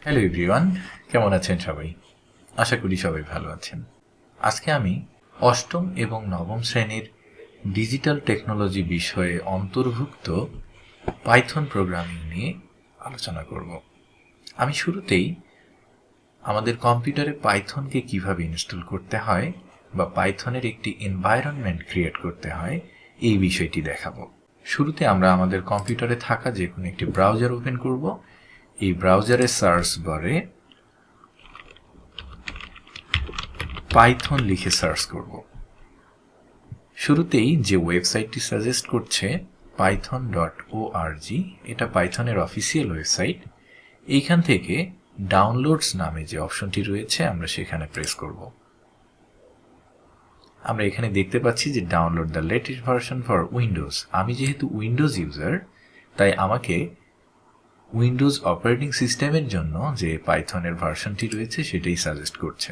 Hello everyone, কেমন আছেন সবাই? আশা করি সবাই ভালো আছেন। আজকে আমি অষ্টম এবং নবম শ্রেণীর ডিজিটাল টেকনোলজি বিষয়ে অন্তর্ভুক্ত পাইথন প্রোগ্রামিং নিয়ে আলোচনা করব। আমি শুরুতেই আমাদের কম্পিউটারে পাইথনকে কিভাবে ইনস্টল করতে হয় বা পাইথনের একটি এনভায়রনমেন্ট ক্রিয়েট করতে হয় এই বিষয়টি দেখাবো। শুরুতে আমরা আমাদের কম্পিউটারে থাকা যে কোনো একটি ব্রাউজার ওপেন করব। এই ব্রাউজারের সার্চ বারে পাইথন লিখে সার্চ করব। শুরুতেই যে ওয়েবসাইটটি সাজেস্ট করছে python.org, এটা পাইথনের অফিসিয়াল ওয়েবসাইট। এইখান থেকে ডাউনলোডস নামে যে অপশনটি রয়েছে আমরা সেখানে প্রেস করব। আমরা এখানে দেখতে পাচ্ছি যে download the latest version for Windows. আমি যেহেতু উইন্ডোজ ইউজার, তাই আমাকে উইন্ডোজ অপারেটিং সিস্টেমের জন্য যে পাইথনের ভার্সনটি রয়েছে সেটাই সাজেস্ট করছে।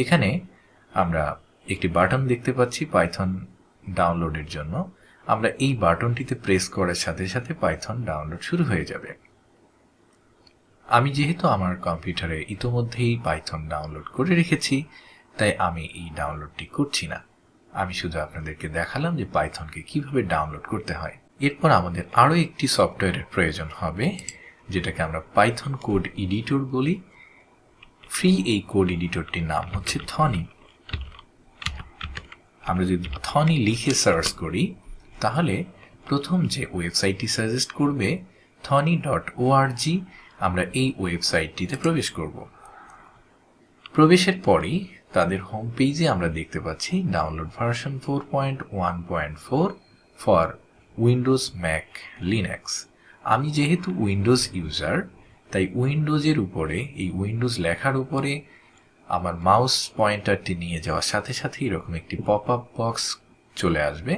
এখানে আমরা একটি বাটন দেখতে পাচ্ছি পাইথন ডাউনলোডের জন্য। আমরা এই বাটনটিতে প্রেস করার সাথে সাথে পাইথন ডাউনলোড শুরু হয়ে যাবে। আমি যেহেতু আমার কম্পিউটারে ইতোমধ্যেই পাইথন ডাউনলোড করে রেখেছি, তাই আমি এই ডাউনলোডটি করছি না। আমি শুধু আপনাদেরকে দেখালাম যে পাইথনকে কিভাবে ডাউনলোড করতে হয়। এরপর আমাদের আরও একটি সফটওয়্যারের প্রয়োজন হবে, যেটাকে আমরা পাইথন কোড এডিটর বলি। ফ্রি এই কোড এডিটরটির নাম হচ্ছে থনি। আমরা যদি থনি লিখে সার্চ করি তাহলে প্রথম যে ওয়েবসাইটটি সাজেস্ট করবে thony.org, আমরা এই ওয়েবসাইটটিতে প্রবেশ করব। প্রবেশের পরই তাদের হোম পেজে আমরা দেখতে পাচ্ছি download version 4.1.4 for Windows, Mac, Linux. আমি যেহেতু উইন্ডোজ ইউজার, তাই উইন্ডোজের উপরে এই উইন্ডোজ লেখার উপরে আমার মাউস পয়েন্টারটি নিয়ে যাওয়ার সাথে সাথে এরকম একটি পপ আপ বক্স চলে আসবে।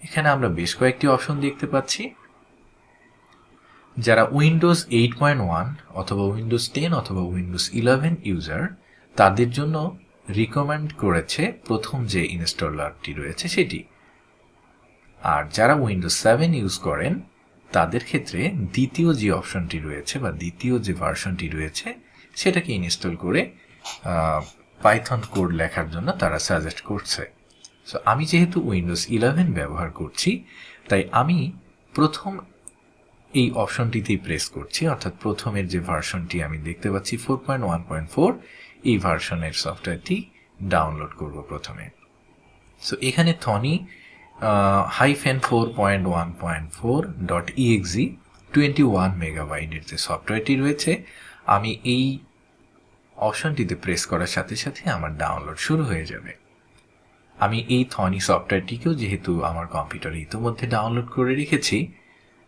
এখানে আমরা বেশ কয়েকটি অপশন দেখতে পাচ্ছি। যারা উইন্ডোজ 8.1 অথবা উইন্ডোজ 10 অথবা উইন্ডোজ 11 ইউজার, তাদের জন্য রিকমেন্ড করেছে প্রথম যে ইনস্টলারটি রয়েছে সেটি। আর যারা উইন্ডোজ 7 ইউজ করেন তাদের ক্ষেত্রে দ্বিতীয় যে অপশনটি রয়েছে বা দ্বিতীয় যে ভার্সনটি রয়েছে সেটাকে ইনস্টল করে পাইথন কোড লেখার জন্য তারা সাজেস্ট করছে। সো আমি যেহেতু উইন্ডোজ 11 ব্যবহার করছি, তাই আমি প্রথম এই অপশনটিতেই প্রেস করছি, অর্থাৎ প্রথমের যে ভার্সনটি আমি দেখতে পাচ্ছি 4.1.4, এই ভার্সনের সফটওয়্যারটি ডাউনলোড করব প্রথমে। সো এখানে থনি -4.1.4.exe 21 মেগাবাইটের যে সফটওয়্যারটি রয়েছে, আমি এই অপশনটিতে প্রেস করার সাথে সাথে আমার ডাউনলোড শুরু হয়ে যাবে। আমি এই থনি সফটওয়্যারটিকেও যেহেতু আমার কম্পিউটারে ইতিমধ্যে ডাউনলোড করে রেখেছি,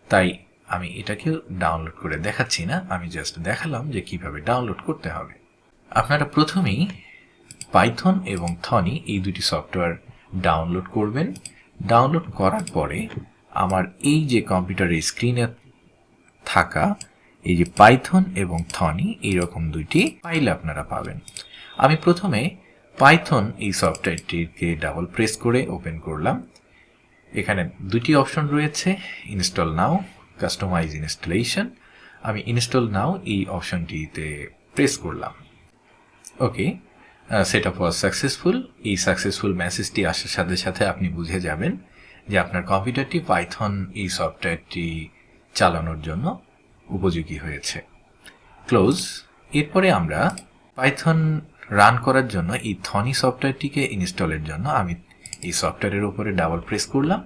তাই আমি এটাকেও ডাউনলোড করে দেখাচ্ছি না, আমি জাস্ট দেখালাম যে কিভাবে ডাউনলোড করতে হবে। আপনারা প্রথমেই পাইথন এবং থনি এই দুটি সফটওয়্যার ডাউনলোড করবেন। ডাউনলোড করার পরে আমার এই যে কম্পিউটারের স্ক্রিনে থাকা এই যে পাইথন এবং থনি, এইরকম দুইটি ফাইল আপনারা পাবেন। আমি প্রথমে পাইথন এই সফটওয়্যারটিকে ডাবল প্রেস করে ওপেন করলাম। এখানে দুটি অপশন রয়েছে, ইনস্টল নাও, কাস্টমাইজ ইনস্টলেশন। আমি ইনস্টল নাও এই অপশনটিতে প্রেস করলাম। ওকে, সেট আপ ওয়াজ সাকসেসফুল। এই সাকসেসফুল মেসেজটি আসার সাথে সাথে আপনি বুঝে যাবেন যে আপনার কম্পিউটারটি পাইথন এই সফটওয়্যারটি চালানোর জন্য উপযোগী হয়েছে। ক্লোজ। এরপরে আমরা পাইথন রান করার জন্য এই থনি সফটওয়্যারটিকে ইনস্টলের জন্য আমি এই সফটওয়্যারের উপরে ডাবল প্রেস করলাম।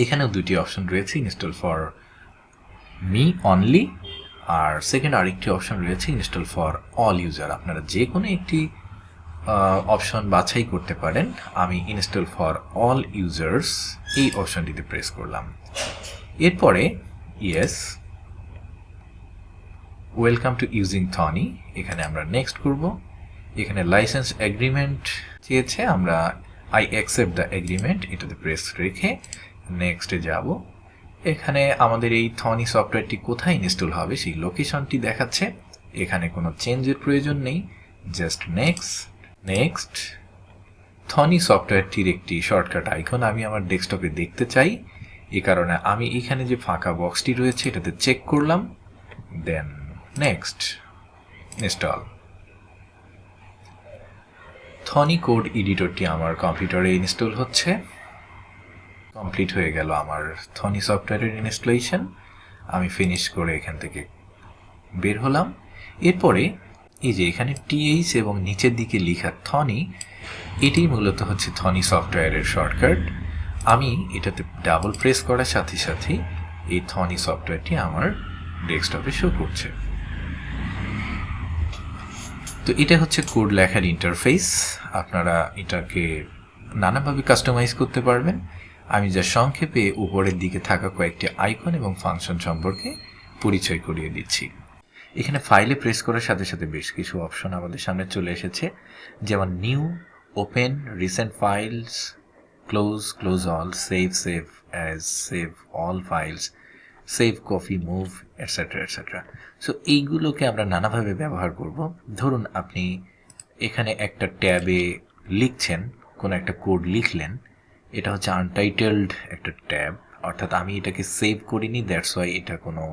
এখানেও দুটি অপশন রয়েছে, ইনস্টল ফর মি অনলি, আর সেকেন্ড আরেকটি অপশন রয়েছে ইনস্টল ফর অল ইউজার। আপনারা যে কোনো একটি অপশন বাছাই করতে পারেন। আমি ইনস্টল ফর অল ইউজার্স এই অপশনটিতে প্রেস করলাম। এরপরে ইয়েস, ওয়েলকাম টু ইউজিং থনি, এখানে আমরা নেক্সট করব। এখানে লাইসেন্স এগ্রিমেন্ট চেয়েছে, আমরা আই অ্যাকসেপ্ট দ্য এগ্রিমেন্ট এটাতে প্রেস রেখে নেক্সটে যাব। এখানে আমাদের এই থনি সফটওয়্যারটি কোথায় ইনস্টল হবে সেই লোকেশনটি দেখাচ্ছে। এখানে কোনো চেঞ্জের প্রয়োজন নেই, জাস্ট নেক্সট। থনি সফটওয়্যারটির একটি শর্টকাট আইকন আমি আমার ডেস্কটপে দেখতে চাই, এই কারণে আমি এখানে যে ফাঁকা বক্সটি রয়েছে এটাতে চেক করলাম, দেন নেক্সট। ইনস্টল। থনি কোড এডিটরটি আমার কম্পিউটারে ইনস্টল হচ্ছে। কমপ্লিট হয়ে গেল আমার থনি সফটওয়্যারের ইনস্টলেশন। আমি ফিনিশ করে এখান থেকে বের হলাম। এরপরে এই যে এখানে টিএইচ এবং নিচের দিকে লেখা থনি, এটি মূলত হচ্ছে থনি সফটওয়্যারের শর্টকাট। আমি এটাতে ডাবল প্রেস করার সাথে সাথে এই থনি সফটওয়্যারটি আমার ডেস্কটপে শো করছে। তো এটা হচ্ছে কোড লেখার ইন্টারফেস। আপনারা এটাকে নানাভাবে কাস্টমাইজ করতে পারবেন। আমি যা সংক্ষেপে উপরের দিকে থাকা কয়েকটি আইকন এবং ফাংশন সম্পর্কে পরিচয় করিয়ে দিচ্ছি। এখানে ফাইলে প্রেস করার সাথে সাথে বেশ কিছু অপশন আমাদের সামনে চলে এসেছে, যেমন new, open, recent files, close all, save as, save all files, save copy, move, etcetera etcetera. So এইগুলোকে আমরা নানাভাবে ব্যবহার করব। ধরুন আপনি এখানে একটা ট্যাবে লিখছেন, কোনো একটা কোড লিখলেন, এটা হচ্ছে আনটাইটেলড একটা ট্যাব, অর্থাৎ আমি এটাকে সেভ করিনি, দ্যাটস ওয়াই এটা কোনো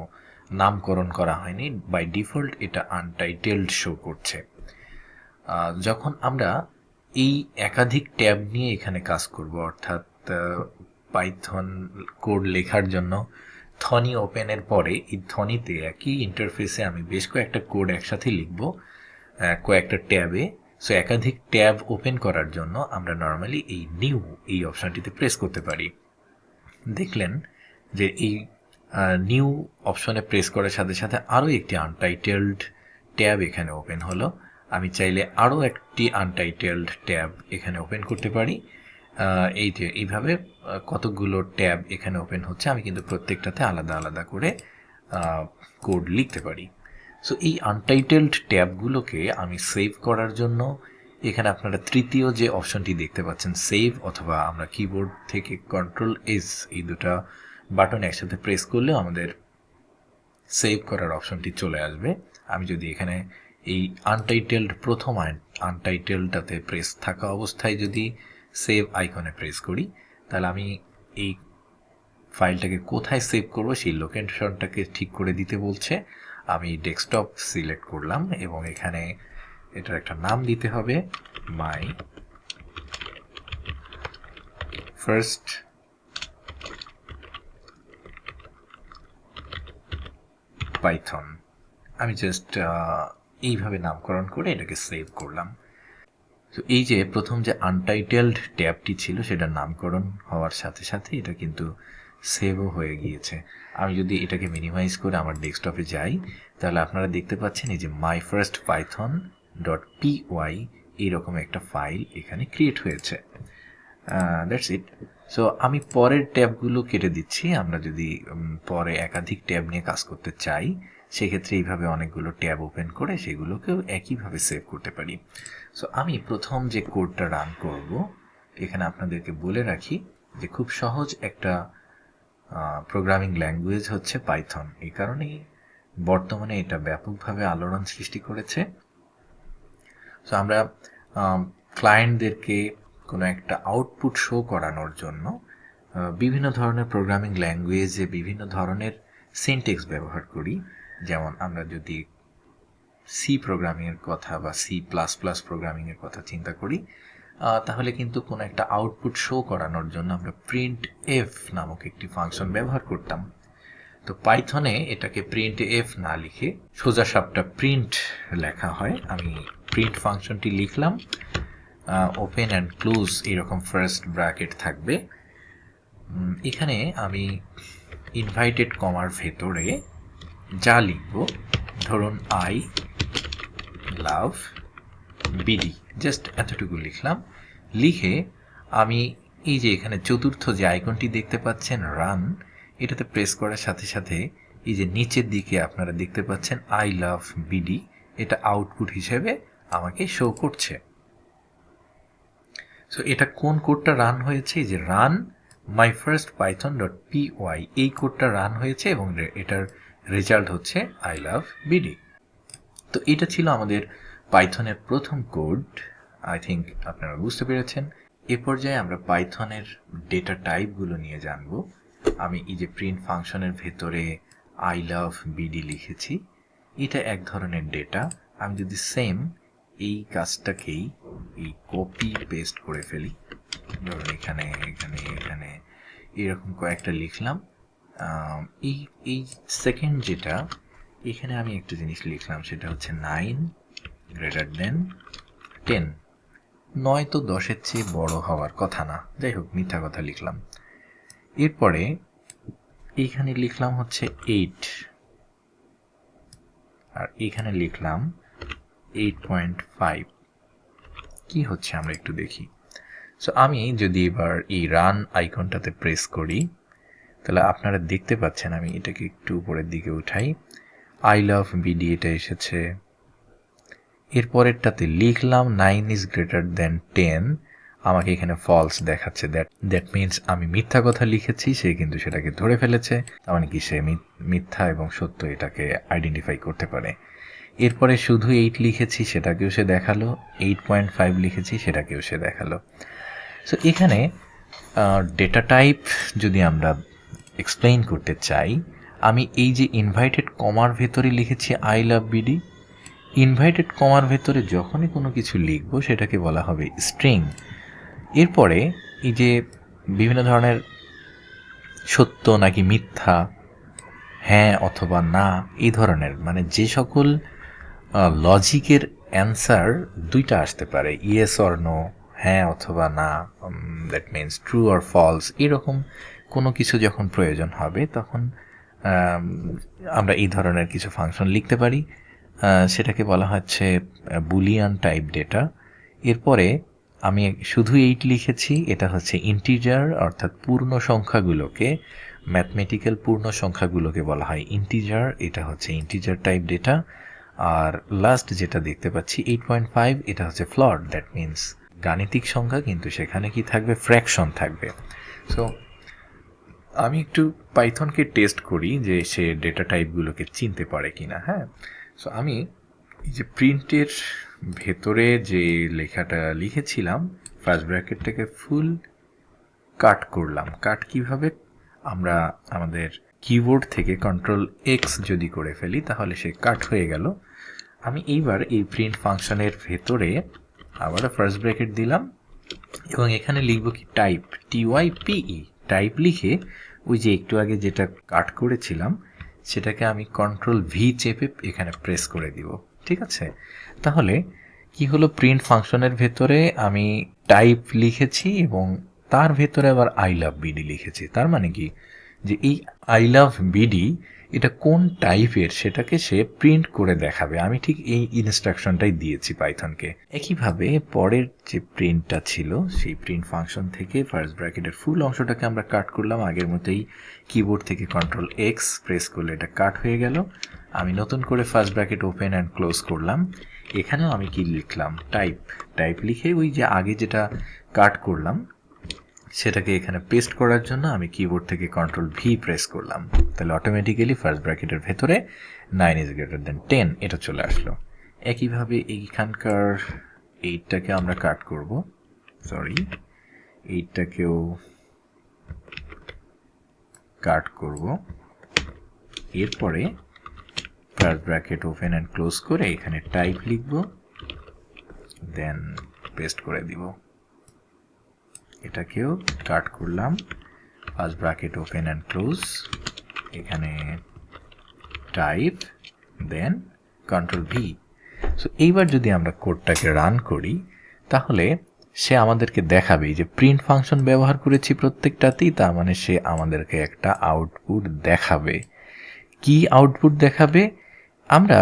নামকরণ করা হয়নি। বাই ডিফল্ট এটা আনটাইটেলড শো করছে। যখন আমরা এই একাধিক ট্যাব নিয়ে এখানে কাজ করব, অর্থাৎ পাইথন কোড লেখার জন্য থনি ওপেনের পরে এই থনিতে একই ইন্টারফেসে আমি বেশ কয়েকটা কোড একসাথে লিখব কয়েকটা ট্যাবে। সো একাধিক ট্যাব ওপেন করার জন্য আমরা নর্মালি এই নিউ এই অপশানটিতে প্রেস করতে পারি। দেখলেন যে এই নিউ অপশনে প্রেস করার সাথে সাথে আরও একটি আনটাইটেলড ট্যাব এখানে ওপেন হলো। আমি চাইলে আরও একটি আনটাইটেলড ট্যাব এখানে ওপেন করতে পারি। এই যে এইভাবে কতগুলো ট্যাব এখানে ওপেন হচ্ছে, আমি কিন্তু প্রত্যেকটাতে আলাদা আলাদা করে কোড লিখতে পারি। সো এই আনটাইটেলড ট্যাবগুলোকে আমি সেভ করার জন্য এখানে আপনারা তৃতীয় যে অপশনটি দেখতে পাচ্ছেন, সেভ, অথবা আমরা কিবোর্ড থেকে Ctrl+S এই দুটা বাটন একসাথে প্রেস করলেও আমাদের সেভ করার অপশনটি চলে আসবে। আমি যদি এখানে এই আনটাইটেলড প্রথম আনটাইটেলডটাতে প্রেস থাকা অবস্থায় যদি সেভ আইকনে প্রেস করি, তাহলে আমি এই ফাইলটাকে কোথায় সেভ করব সেই লোকেশনটাকে ঠিক করে দিতে বলছে। আমি ডেস্কটপ সিলেক্ট করলাম এবং এখানে এটার একটা নাম দিতে হবে, মাই ফার্স্ট পাইথন। আমি জাস্ট এইভাবে নামকরণ করে এটাকে সেভ করলাম। তো এই যে প্রথম যে আনটাইটেলড ট্যাবটি ছিল সেটার নামকরণ হওয়ার সাথে সাথে এটা কিন্তু সেভও হয়ে গিয়েছে। আমি যদি এটাকে মিনিমাইজ করে আমার ডেস্কটপে যাই, তাহলে আপনারা দেখতে পাচ্ছেন এই যে মাই ফার্স্ট পাইথন .py এইরকম একটা ফাইল এখানে ক্রিয়েট হয়েছে। That's it. সো আমি পরের ট্যাবগুলো কেটে দিচ্ছি। আমরা যদি পরে একাধিক ট্যাব নিয়ে কাজ করতে চাই, সেক্ষেত্রে এইভাবে অনেকগুলো ট্যাব ওপেন করে সেগুলোকেও একইভাবে সেভ করতে পারি। সো আমি প্রথম যে কোডটা রান করব, এখানে আপনাদেরকে বলে রাখি যে খুব সহজ একটা প্রোগ্রামিং ল্যাঙ্গুয়েজ হচ্ছে পাইথন। এই কারণেই বর্তমানে এটা ব্যাপকভাবে আলোড়ন সৃষ্টি করেছে। সো আমরা ক্লায়েন্টদেরকে কোনো একটা আউটপুট শো করানোর জন্য বিভিন্ন ধরনের প্রোগ্রামিং ল্যাঙ্গুয়েজে বিভিন্ন ধরনের সিনট্যাক্স ব্যবহার করি। যেমন আমরা যদি সি প্রোগ্রামিংয়ের কথা বা C++ প্রোগ্রামিংয়ের কথা চিন্তা করি, তাহলে কিন্তু কোনো একটা আউটপুট শো করানোর জন্য আমরা printf নামক একটি ফাংশন ব্যবহার করতাম। তো পাইথনে এটাকে printf না লিখে সোজাসাপটা প্রিন্ট লেখা হয়। আমি প্রিন্ট ফাংশনটি লিখলাম, ওপেন অ্যান্ড ক্লোজ এরকম ফার্স্ট ব্র্যাকেট থাকবে। এখানে আমি ইনভাইটেড কমার ভেতরে যা লিখব, ধরুন আই লাভ বিডি, জাস্ট এতটুকু লিখলাম। লিখে আমি এই যে এখানে চতুর্থ যে আইকনটি দেখতে পাচ্ছেন রান, এটাতে প্রেস করার সাথে সাথে এই যে নিচের দিকে আপনারা দেখতে পাচ্ছেন আই লাভ বিডি, এটা আউটপুট হিসেবে আমাকে শো করছে। সো এটা কোন কোডটা রান হয়েছে, যে run my first Python .py এই কোডটা রান হয়েছে এবং এটার রেজাল্ট হচ্ছে আই লাভ বিডি। তো এটা ছিল আমাদের পাইথনের প্রথম কোড। আই থিঙ্ক আপনারা বুঝতে পেরেছেন। এ পর্যায়ে আমরা পাইথনের ডেটা টাইপগুলো নিয়ে জানব। আমি এই যে প্রিন্ট ফাংশনের ভেতরে আই লাভ বিডি লিখেছি, এটা এক ধরনের ডেটা। আমি যদি সেম এই কাজটাকেই এই কপি পেস্ট করে ফেলি, ধরুন এখানে এখানে এখানে এরকম কয়েকটা লিখলাম, এই এই সেকেন্ড যেটা এখানে আমি একটা জিনিস লিখলাম সেটা হচ্ছে 9 গ্রেটার দেন 10। 9 তো 10-এর চেয়ে বড় হওয়ার কথা না, যাই হোক মিথ্যা কথা লিখলাম। এরপরে এইখানে লিখলাম হচ্ছে 8, আর এখানে লিখলাম 8.5। কি হচ্ছে আমরা একটু দেখি। সো আমি যদি এবার এই রান আইকনটাতে প্রেস করি তাহলে আপনারা দেখতে পাচ্ছেন, আমি এটাকে একটু উপরের দিকে উঠাই, আই লাভ বিডি এটা এসেছে। এরপরেরটাতে লিখলাম 9 ইজ গ্রেটার দেন 10, আমাকে এখানে ফলস দেখাচ্ছে, দ্যাট মিনস আমি মিথ্যা কথা লিখেছি, সে কিন্তু সেটাকে ধরে ফেলেছে, তার মানে কি সে মিথ্যা এবং সত্য এটাকে আইডেন্টিফাই করতে পারে। এরপরে শুধু 8 লিখেছি, সেটাকেও সে দেখালো, 8.5 লিখেছি, সেটাকেও সে দেখালো। সো এখানে ডেটা টাইপ যদি আমরা এক্সপ্লেইন করতে চাই, আমি এই যে ইনভাইটেড কমার ভেতরে লিখেছি আই লাভ বিডি, ইনভাইটেড কমার ভেতরে যখনই কোনো কিছু লিখব সেটাকে বলা হবে স্ট্রিং। এরপরে এই যে বিভিন্ন ধরনের সত্য নাকি মিথ্যা, হ্যাঁ অথবা না, এই ধরনের মানে যে সকল লজিকের অ্যান্সার দুইটা আসতে পারে, ইয়েস অর নো, হ্যাঁ অথবা না, that means true or false, এরকম কোনো কিছু যখন প্রয়োজন হবে তখন আমরা এই ধরনের কিছু ফাংশন লিখতে পারি, সেটাকে বলা হচ্ছে বুলিয়ান টাইপ ডেটা। এরপরে আমি শুধু 8 লিখেছি, এটা হচ্ছে ইন্টিজার, অর্থাৎ পূর্ণ সংখ্যাগুলোকে, ম্যাথমেটিক্যাল পূর্ণ সংখ্যাগুলোকে বলা হয় ইন্টিজার, এটা হচ্ছে ইন্টিজার টাইপ ডেটা। আর লাস্ট যেটা দেখতে পাচ্ছি 8.5, এটা হচ্ছে ফ্লট, দ্যাট মিনস গাণিতিক সংখ্যা কিন্তু সেখানে কি থাকবে, ফ্র্যাকশন থাকবে। সো আমি একটু পাইথনকে টেস্ট করি যে সে ডেটা টাইপগুলোকে চিনতে পারে কিনা। হ্যাঁ, সো আমি এই যে প্রিন্টের ভেতরে যে লেখাটা লিখেছিলাম, ফার্স্ট ব্র্যাকেটটাকে ফুল কাট করলাম। কাট কিভাবে, আমরা আমাদের কিবোর্ড থেকে কন্ট্রোল এক্স যদি করে ফেলি তাহলে সে কাট হয়ে গেল। আমি এইবার এই প্রিন্ট ফাংশনের ভেতরে আবার ফার্স্ট ব্র্যাকেট দিলাম এবং এখানে লিখব কি টাইপ, TYPE, টাইপ লিখে ওই যে একটু আগে যেটা কাট করেছিলাম সেটাকে আমি কন্ট্রোল ভি চেপে এখানে প্রেস করে দিব। ঠিক আছে, তাহলে কি হলো, প্রিন্ট ফাংশনের ভেতরে আমি টাইপ লিখেছি এবং তার ভেতরে আবার আই লাভ বিডি লিখেছি। তার মানে কি যে এই আই লাভ বিডি এটা কোন টাইপের সেটাকে সে প্রিন্ট করে দেখাবে। আমি ঠিক এই ইনস্ট্রাকশনটাই দিয়েছি পাইথনকে। একইভাবে পরের যে প্রিন্টটা ছিল সেই প্রিন্ট ফাংশন থেকে ফার্স্ট ব্র্যাকেটের ফুল অংশটাকে আমরা কাট করলাম, আগের মতোই কিবোর্ড থেকে কন্ট্রোল এক্স প্রেস করলে এটা কাট হয়ে গেল। আমি নতুন করে first bracket open and close করলাম, এখানেও আমি কি লিখলাম, টাইপ। টাইপ লিখে ওই যে আগে যেটা কাট করলাম সেটাকে এখানে পেস্ট করার জন্য আমি কিবোর্ড থেকে কন্ট্রোল ভি প্রেস করলাম, তাহলে অটোমেটিক্যালি ফার্স্ট ব্র্যাকেটের ভেতরে 9 ইজ গ্রেটার দেন 10 এটা চলে আসলো। একইভাবে এইখানকার 8টাকে আমরা কাট করব, সরি 8টাকেও কাট করব। এরপরে first bracket open and close করে এখানে টাইপ লিখব, দেন পেস্ট করে দিব। এটাকেও কাট করলাম, first bracket open and close, এখানে টাইপ, দেন কন্ট্রোল ভি। সো এইবার যদি আমরা কোডটাকে রান করি তাহলে সে আমাদেরকে দেখাবে যে প্রিন্ট ফাংশন ব্যবহার করেছি প্রত্যেকটাতেই, তার মানে সে আমাদেরকে একটা আউটপুট দেখাবে। কি আউটপুট দেখাবে, আমরা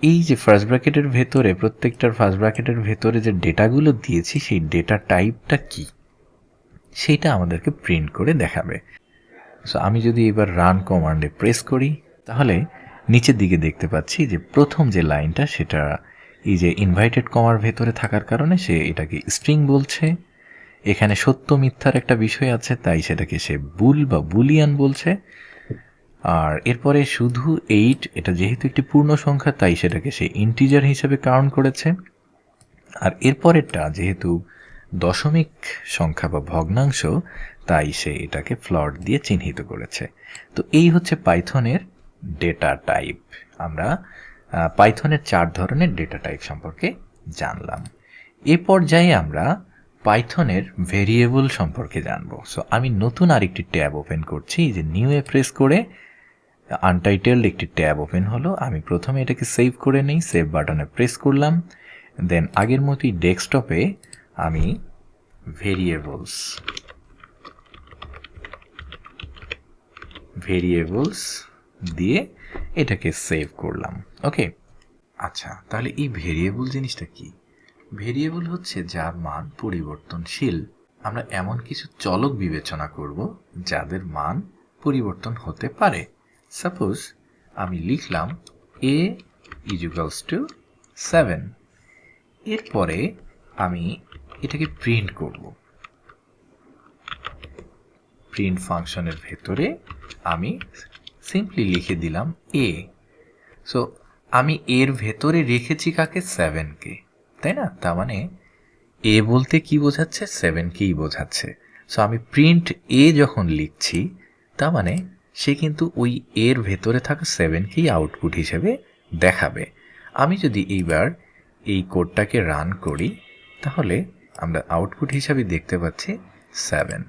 এই যে ফার্স্ট ব্র্যাকেটের ভেতরে প্রত্যেকটার ফার্স্ট ব্র্যাকেটের ভেতরে যে ডেটাগুলো দিয়েছি সেই ডেটা টাইপটা কি সেইটা আমাদেরকে প্রিন্ট করে দেখাবে। সো আমি যদি এবার রান কমান্ডে প্রেস করি তাহলে নিচের দিকে দেখতে পাচ্ছি যে প্রথম যে লাইনটা সেটা এই যে ইনভাইটেড কমার ভেতরে থাকার কারণে সে এটাকে স্ট্রিং বলছে। এখানে সত্য মিথ্যার একটা বিষয় আছে তাই সেটাকে সে বুল বা বুলিয়ান বলছে। আর এরপরে শুধু 8, এটা যেহেতু একটি পূর্ণ সংখ্যা তাই সেটাকে সে ইন্টিজার হিসেবে কাউন্ট করেছে। আর এরপরেরটা যেহেতু দশমিক সংখ্যা বা ভগ্নাংশ তাই সে এটাকে ফ্লট দিয়ে চিহ্নিত করেছে। তো এই হচ্ছে পাইথনের ডেটা টাইপ। আমরা পাইথনের 4 ধরনের ডেটা টাইপ সম্পর্কে জানলাম। এ পর্যায়ে আমরা পাইথনের ভেরিয়েবল সম্পর্কে জানবো। সো আমি নতুন আরেকটি ট্যাব ওপেন করছি, যে নিউ এ প্রেস করে আনটাইটেলড একটি ট্যাব ওপেন হলো। আমি প্রথমে এটাকে সেভ করে নিই, সেভ বাটনে প্রেস করলাম। দেন আগের মতোই ডেস্কটপে আমি ভেরিয়েবলস দিয়ে এটাকে সেভ করলাম। ওকে, আচ্ছা, তাহলে এই ভেরিয়েবল জিনিসটা কি? ভেরিয়েবল হচ্ছে যার মান পরিবর্তনশীল। আমরা এমন কিছু চলক বিবেচনা করব যাদের মান পরিবর্তন হতে পারে। সাপোজ আমি লিখলাম a = 7। এরপরে আমি এটাকে প্রিন্ট করব। প্রিন্ট ফাংশনের ভেতরে আমি সিম্পলি লিখে দিলাম a। সো আমি এর ভেতরে রেখেছি কাকে? 7কে, তাই না? তার মানে এ বলতে কি বোঝাচ্ছে? 7কেই বোঝাচ্ছে। সো আমি প্রিন্ট এ যখন লিখছি, তার মানে সে কিন্তু ওই এর ভেতরে থাকা 7কেই আউটপুট হিসেবে দেখাবে। আমি যদি এইবার এই কোডটাকে রান করি, তাহলে আমরা আউটপুট হিসাবে দেখতে পাচ্ছি 7।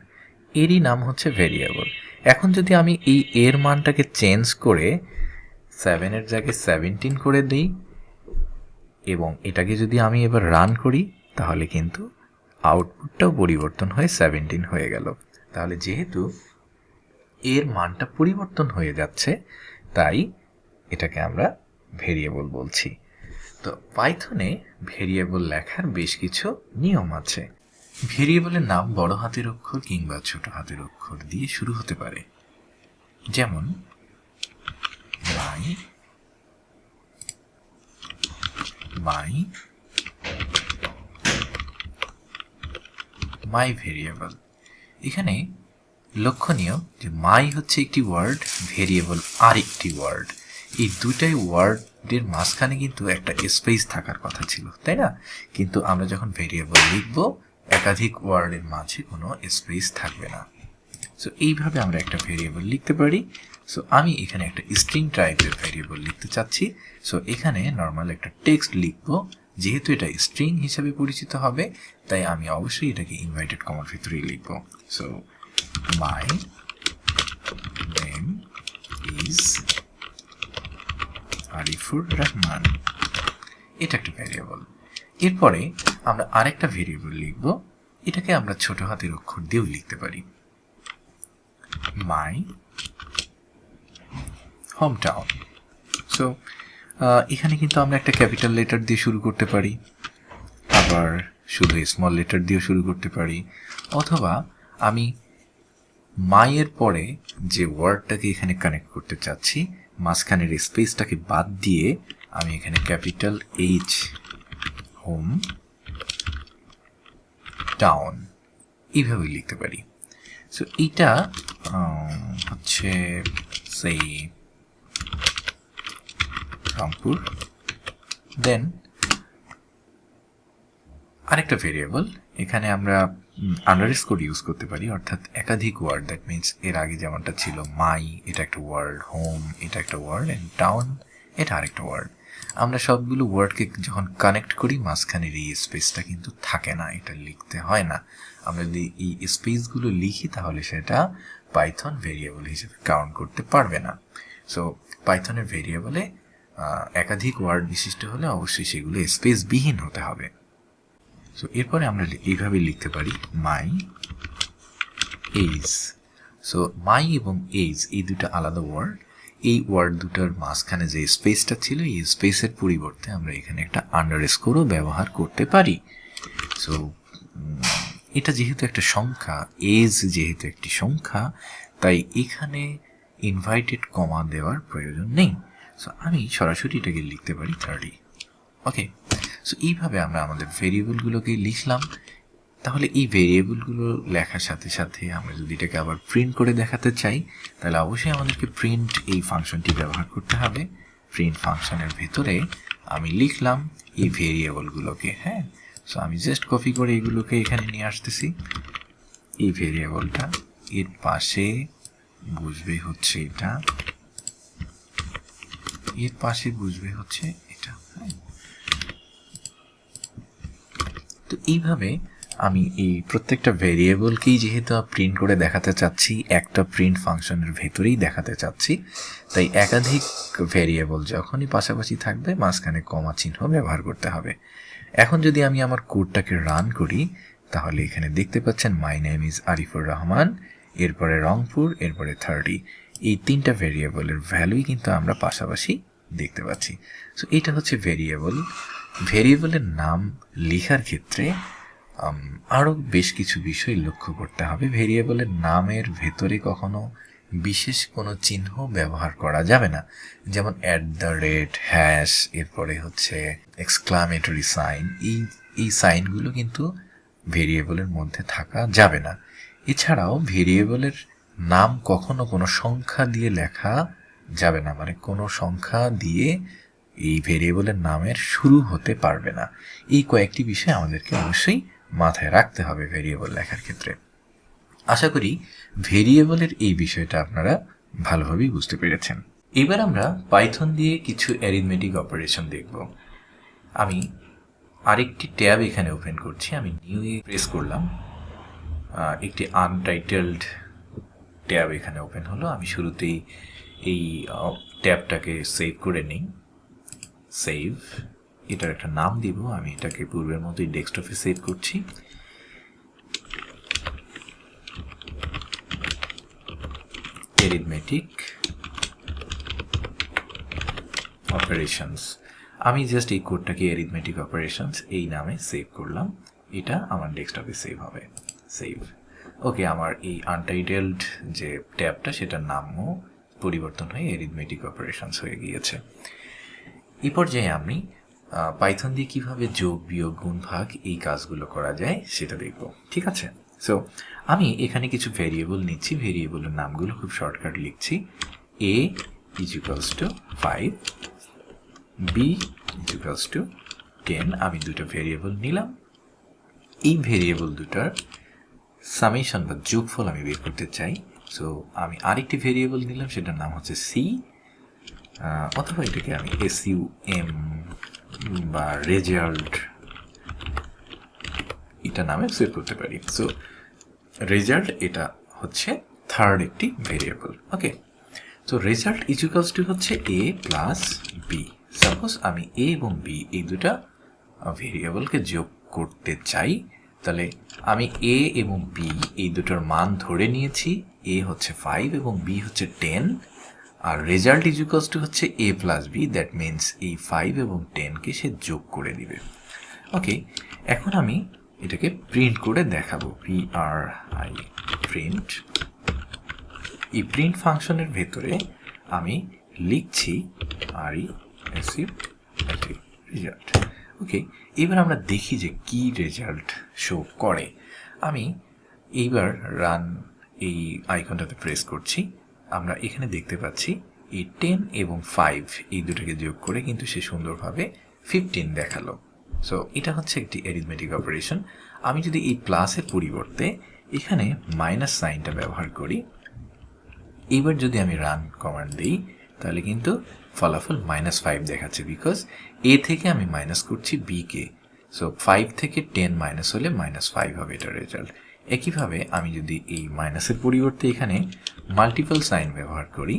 এরই নাম হচ্ছে ভেরিয়েবল। এখন যদি আমি এই এর মানটাকে চেঞ্জ করে 7-এর জায়গায় 17 করে দিই এবং এটাকে যদি আমি এবার রান করি, তাহলে কিন্তু আউটপুটটাও পরিবর্তন হয়ে 17 হয়ে গেল। তাহলে যেহেতু এর মানটা পরিবর্তন হয়ে যাচ্ছে, তাই এটাকে আমরা ভেরিয়েবল বলছি। তো পাইথনে ভেরিয়েবল লেখার বেশ কিছু নিয়ম আছে। ভেরিয়েবলের নাম বড় হাতের অক্ষর কিংবা ছোট হাতের অক্ষর দিয়ে শুরু হতে পারে, যেমন মাই ভেরিয়েবল। এখানে লক্ষণীয় যে মাই হচ্ছে একটি ওয়ার্ড, ভেরিয়েবল আরেকটি ওয়ার্ড। এই দুটাই ওয়ার্ডের মাঝখানে কিন্তু একটা স্পেস থাকার কথা ছিল, তাই না? কিন্তু আমরা যখন ভেরিয়েবল লিখব, একাধিক ওয়ার্ডের মাঝে কোনো স্পেস থাকবে না। সো এইভাবে আমরা একটা ভেরিয়েবল লিখতে পারি। সো আমি এখানে একটা স্ট্রিং টাইপের ভেরিয়েবল লিখতে চাচ্ছি। সো এখানে নর্মাল একটা টেক্সট লিখব। যেহেতু এটা স্ট্রিং হিসাবে পরিচিত হবে, তাই আমি অবশ্যই এটাকে ইনভাইটেড কমার ভিতরেই লিখব। So my name is Arifur Rahman, এটা একটা ভেরিয়েবল। এরপরে আমরা আরেকটা ভেরিয়েবল লিখব। এটাকে আমরা ছোট হাতের অক্ষর দিয়েও লিখতে পারি, মাই হোম টাউন। সো এখানে কিন্তু আমরা একটা ক্যাপিটাল লেটার দিয়ে শুরু করতে পারি, আবার শুধু স্মল লেটার দিয়েও শুরু করতে পারি, অথবা আমি মাইয়ের পরে যে ওয়ার্ডটাকে এখানে কানেক্ট করতে চাচ্ছি, মাঝখানের স্পেসটাকে বাদ দিয়ে আমি এখানে ক্যাপিটাল এইচ হোম টাউন এইভাবে লিখতে পারি। সো এইটা হচ্ছে সেই রংপুর। দেন আরেকটা ভেরিয়েবল, এখানে আমরা আন্ডারস্কোর ইউজ করতে পারি, অর্থাৎ একাধিক ওয়ার্ড। দ্যাট মিনস এর আগে যেমনটা ছিল মাই, এটা একটা ওয়ার্ড, হোম এটা একটা ওয়ার্ড, অ্যান্ড টাউন এটা আরেকটা ওয়ার্ড। আমরা সবগুলো ওয়ার্ডকে যখন কানেক্ট করি, মাঝখানের এই স্পেসটা কিন্তু থাকে না, এটা লিখতে হয় না। আমরা যদি এই স্পেসগুলো লিখি, তাহলে সেটা পাইথন ভেরিয়েবল হিসেবে কাউন্ট করতে পারবে না। সো পাইথনের ভেরিয়েবলে একাধিক ওয়ার্ড বিশিষ্ট হলে অবশ্যই সেগুলো স্পেসবিহীন হতে হবে। সো এরপরে আমরা এইভাবে লিখতে পারি মাই এজ। সো মাই এবং এজ এই দুটো আলাদা ওয়ার্ড। এই ওয়ার্ড দুটার মাঝখানে যে স্পেসটা ছিল, এই স্পেসের পরিবর্তে আমরা এখানে একটা আন্ডারস্কোরও ব্যবহার করতে পারি। সো এটা যেহেতু একটা সংখ্যা, এজ যেহেতু একটি সংখ্যা, তাই এখানে ইনভাইটেড কমা দেওয়ার প্রয়োজন নেই। সো আমি সরাসরি এটাকে লিখতে পারি 30। ওকে, সো এইভাবে আমরা আমাদের ভেরিয়েবলগুলোকে লিখলাম। তাহলে এই ভেরিয়েবলগুলো লেখার সাথে সাথে আমরা যদি এটাকে আবার প্রিন্ট করে দেখাতে চাই, তাহলে অবশ্যই আমাদেরকে প্রিন্ট এই ফাংশনটি ব্যবহার করতে হবে। প্রিন্ট ফাংশনের ভেতরে আমি লিখলাম এই ভেরিয়েবলগুলোকে। হ্যাঁ, সো আমি জাস্ট কপি করে এগুলোকে এখানে নিয়ে আসতেছি। এই ভেরিয়েবলটা এর পাশে বসবে হচ্ছে এটা, এর পাশে বুঝবে হচ্ছে এটা। তো এইভাবে আমি এই প্রত্যেকটা ভেরিয়েবলকেই যেহেতু প্রিন্ট করে দেখাতে চাচ্ছি, একটা প্রিন্ট ফাংশনের ভেতরেই দেখাতে চাচ্ছি, তাই একাধিক ভেরিয়েবল যখনই পাশাপাশি থাকবে মাঝখানে কমা চিহ্ন ব্যবহার করতে হবে। এখন যদি আমি আমার কোডটাকে রান করি, তাহলে এখানে দেখতে পাচ্ছেন my name is Arifur Rahman, এরপরে রংপুর, এরপরে 30, এই তিনটা ভেরিয়েবলের ভ্যালুই কিন্তু আমরা পাশাপাশি দেখতে পাচ্ছি। সো এটা হচ্ছে ভেরিয়েবল। ভেরিয়েবলের নাম লেখার ক্ষেত্রে আরও বেশ কিছু বিষয় লক্ষ্য করতে হবে। ভেরিয়েবলের নামের ভেতরে কখনো বিশেষ কোনো চিহ্ন ব্যবহার করা যাবে না, যেমন @ হ্যাশ, এরপরে হচ্ছে এক্সক্লামেটরি সাইন, এই সাইনগুলো কিন্তু ভেরিয়েবলের মধ্যে থাকা যাবে না। এছাড়াও ভেরিয়েবলের নাম কখনো কোনো সংখ্যা দিয়ে লেখা যাবে না, মানে কোনো সংখ্যা দিয়ে এই ভেরিয়েবলের নামের শুরু হতে পারবে না। এই কয়েকটি বিষয় আমাদেরকে অবশ্যই মাথায় রাখতে হবে ভেরিয়েবল লেখার ক্ষেত্রে। আশা করি ভেরিয়েবলের এই বিষয়টা আপনারা ভালোভাবেই বুঝতে পেরেছেন। এবার আমরা পাইথন দিয়ে কিছু অ্যারিথমেটিক অপারেশন দেখব। আমি আরেকটি ট্যাব এখানে ওপেন করছি, আমি নিউ প্রেস করলাম, একটি আনটাইটেলড ট্যাব এখানে ওপেন হলো। আমি শুরুতেই এই ট্যাবটাকে সেভ করে নিই। সেভ, এটার একটা নাম দিব, আমি এটাকে পূর্বের মতোই ডেস্কটপে সেভ করছি। অ্যারিথমেটিক অপারেশনস, আমি জাস্ট এই কোডটাকে অ্যারিথমেটিক অপারেশনস এই নামে সেভ করলাম। এটা আমার ডেস্কটপে সেভ হবে। সেভ, ওকে। আমার এই আনটাইটেলড যে ট্যাবটা সেটার নামও পরিবর্তন হয়ে অ্যারিথমেটিক অপারেশনস হয়ে গিয়েছে। এই পর্যায়ে আমি পাইথন দিয়ে কীভাবে যোগ, বিয়োগ, গুণ, ভাগ এই কাজগুলো করা যায় সেটা দেখব। ঠিক আছে? সো আমি এখানে কিছু ভেরিয়েবল নিচ্ছি, ভেরিয়েবলের নামগুলো খুব শর্টকাট লিখছি। a = 5, b = 10। আমি দুটো ভেরিয়েবল নিলাম। এই ভেরিয়েবল দুটার সামেশন বা যোগফল আমি বের করতে চাই। সো আমি আরেকটি ভেরিয়েবল নিলাম, সেটার নাম হচ্ছে c, অথবা এটাকে আমি SUM বা রেজাল্ট এটা নামে সেভ করতে পারি। সো রেজাল্ট এটা হচ্ছে থার্ড একটি ভেরিয়েবল। ওকে, তো রেজাল্ট = হচ্ছে a + b। সাপোজ আমি a এবং b এই দুটা ভেরিয়েবলকে যোগ করতে চাই, তাহলে আমি a এবং b এই দুটোর মান ধরে নিয়েছি। a হচ্ছে 5 এবং b হচ্ছে 10, আর রেজাল্ট = হচ্ছে a + b, দ্যাট মিনস এই 5 এবং 10কে সে যোগ করে দিবে। ওকে, এখন আমি এটাকে প্রিন্ট করে দেখাবো। প্রিন্ট, এই প্রিন্ট ফাংশনের ভেতরে আমি লিখছি রেজাল্ট। ওকে, এবার আমরা দেখি যে কি রেজাল্ট শো করে। আমি এইবার রান এই আইকনটাতে প্রেস করছি। আমরা এখানে দেখতে পাচ্ছি এই 10 এবং 5 এই দুটোকে যোগ করে কিন্তু সে সুন্দরভাবে 15 দেখালো। সো এটা হচ্ছে একটি অ্যারিথমেটিক অপারেশন। আমি যদি এই প্লাসের পরিবর্তে এখানে মাইনাস সাইনটা ব্যবহার করি, এইবার যদি আমি রান কমান্ড দিই, তাহলে কিন্তু ফলাফল -5 দেখাচ্ছে, বিকজ a থেকে আমি মাইনাস করছি b কে। সো 5 থেকে 10 মাইনাস হলে -5 হবে এটা রেজাল্ট। একইভাবে আমি যদি এই মাইনাসের পরিবর্তে এখানে মাল্টিপল সাইন ব্যবহার করি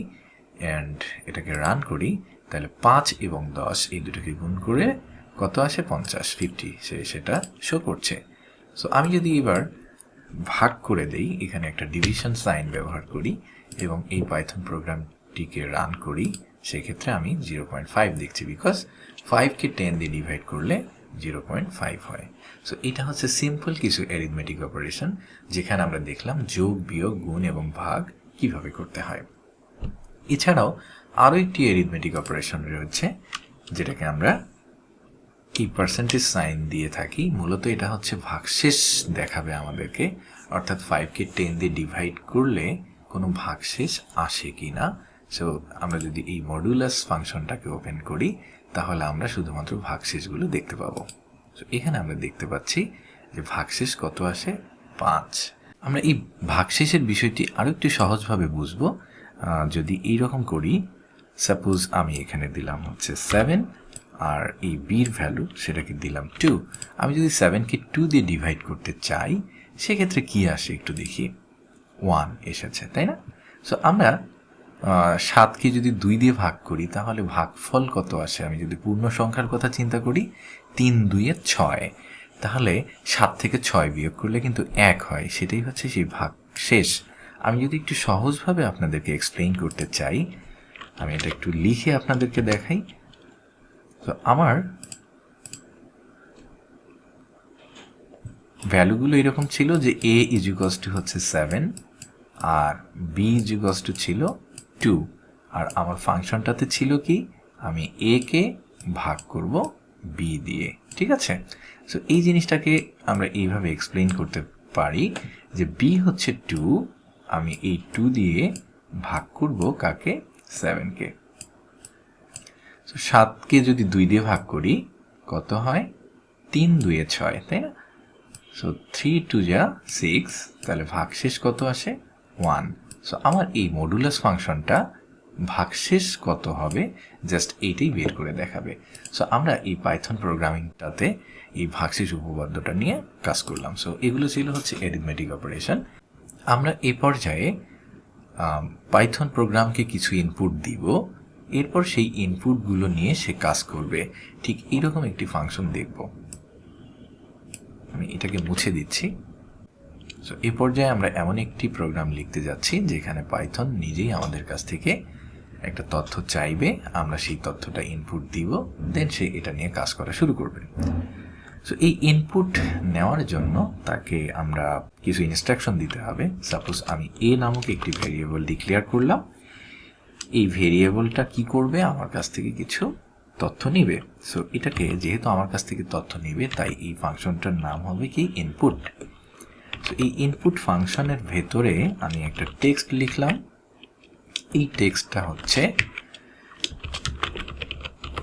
অ্যান্ড এটাকে রান করি, তাহলে 5 এবং 10 এই দুটোকে গুণ করে কত আসে? 50 সেটা শো করছে। সো আমি যদি এবার ভাগ করে দেই, এখানে একটা ডিভিশন সাইন ব্যবহার করি এবং এই পাইথন প্রোগ্রামটিকে রান করি, সেক্ষেত্রে আমি 0.5 দেখছি, বিকজ 5কে 10 দিয়ে ডিভাইড করলে 0.5 হয়। সো এটা হচ্ছে সিম্পল কিছু অ্যারিথমেটিক অপারেশন, যেখানে আমরা দেখলাম যোগ, বিয়োগ, গুণ এবং ভাগ কিভাবে করতে হয়। এছাড়াও আরও একটি অ্যারিথমেটিক অপারেশন রয়েছে, যেটাকে আমরা এই পার্সেন্টেজ সাইন দিয়ে থাকি। মূলত এটা হচ্ছে ভাগশেষ দেখাবে আমাদেরকে, অর্থাৎ 5কে 10 দিয়ে ডিভাইড করলে কোনো ভাগশেষ আসে কি না। সো আমরা যদি এই মডুলাস ফাংশনটাকে ওপেন করি, তাহলে আমরা শুধুমাত্র ভাগশেষগুলো দেখতে পাবো। সো এখানে আমরা দেখতে পাচ্ছি যে ভাগশেষ কত আসে? 5। আমরা এই ভাগশেষের বিষয়টি আরও একটু সহজভাবে বুঝবো যদি এইরকম করি, সাপোজ আমি এখানে দিলাম হচ্ছে 7 আর এই বির ভ্যালু সেটাকে দিলাম 2। আমি যদি 7কে 2 দিয়ে ডিভাইড করতে চাই সেক্ষেত্রে কি আসে একটু দেখি, 1 এসেছে, তাই না? সো আমরা 7কে যদি 2 দিয়ে ভাগ করি তাহলে ভাগফল কত আসে? আমি যদি পূর্ণ সংখ্যার কথা চিন্তা করি 3 2 6, তাহলে 7 থেকে 6 বিয়োগ করলে কিন্তু 1 হয়, সেটাই হচ্ছে সেই ভাগ শেষ। আমি যদি একটু সহজভাবে আপনাদেরকে এক্সপ্লেইন করতে চাই, আমি এটা একটু লিখে আপনাদেরকে দেখাই। তো আমার ভ্যালুগুলো এরকম ছিল যে a ইজ হচ্ছে 7 আর b ইজ ছিল 2, আর আমার ফাংশনটাতে ছিল কি, আমি a কে ভাগ করব b দিয়ে, ঠিক আছে? সো এই জিনিসটাকে আমরা এইভাবে এক্সপ্লেইন করতে পারি যে b হচ্ছে 2, আমি এই 2 দিয়ে ভাগ করব কাকে, 7কে। সো 7কে যদি 2 দিয়ে ভাগ করি কত হয়, 3 2 6, তাই না? সো 3 2 যা 6, তাহলে ভাগশেষ কত আসে, 1। সো আমার এই মডুলাস ফাংশনটা ভাগশেষ কত হবে জাস্ট এইটাই বের করে দেখাবে। সো আমরা এই পাইথন প্রোগ্রামিংটাতে এই ভাগশেষ উপপাদ্যটা নিয়ে কাজ করলাম। সো এগুলো ছিল হচ্ছে অ্যারিথমেটিক অপারেশন। আমরা এই পর্যায়ে পাইথন প্রোগ্রামকে কিছু ইনপুট দিব, এরপর সেই ইনপুটগুলো নিয়ে সে কাজ করবে। ঠিক এইরকম একটি ফাংশন দেখব। আমি এটাকে মুছে দিচ্ছি। সো এই পর্যায়ে আমরা এমন একটি প্রোগ্রাম লিখতে যাচ্ছি যেখানে পাইথন নিজেই আমাদের কাছ থেকে একটা তথ্য চাইবে, আমরা সেই তথ্যটা ইনপুট দিব, দেন সে এটা নিয়ে কাজ করা শুরু করবে। সো এই ইনপুট নেওয়ার জন্য তাকে আমরা কিছু ইনস্ট্রাকশন দিতে হবে। সাপোজ আমি a নামক একটি ভেরিয়েবল ডিক্লেয়ার করলাম। এই ভেরিয়েবলটা কি করবে, আমার কাছ থেকে কিছু তথ্য নিবে। সো এটাকে যেহেতু আমার কাছ থেকে তথ্য নিবে, তাই এই ফাংশনটার নাম হবে কি, ইনপুট। সো এই ইনপুট ফাংশনের ভেতরে আমি একটা টেক্সট লিখলাম। এই টেক্সটটা হচ্ছে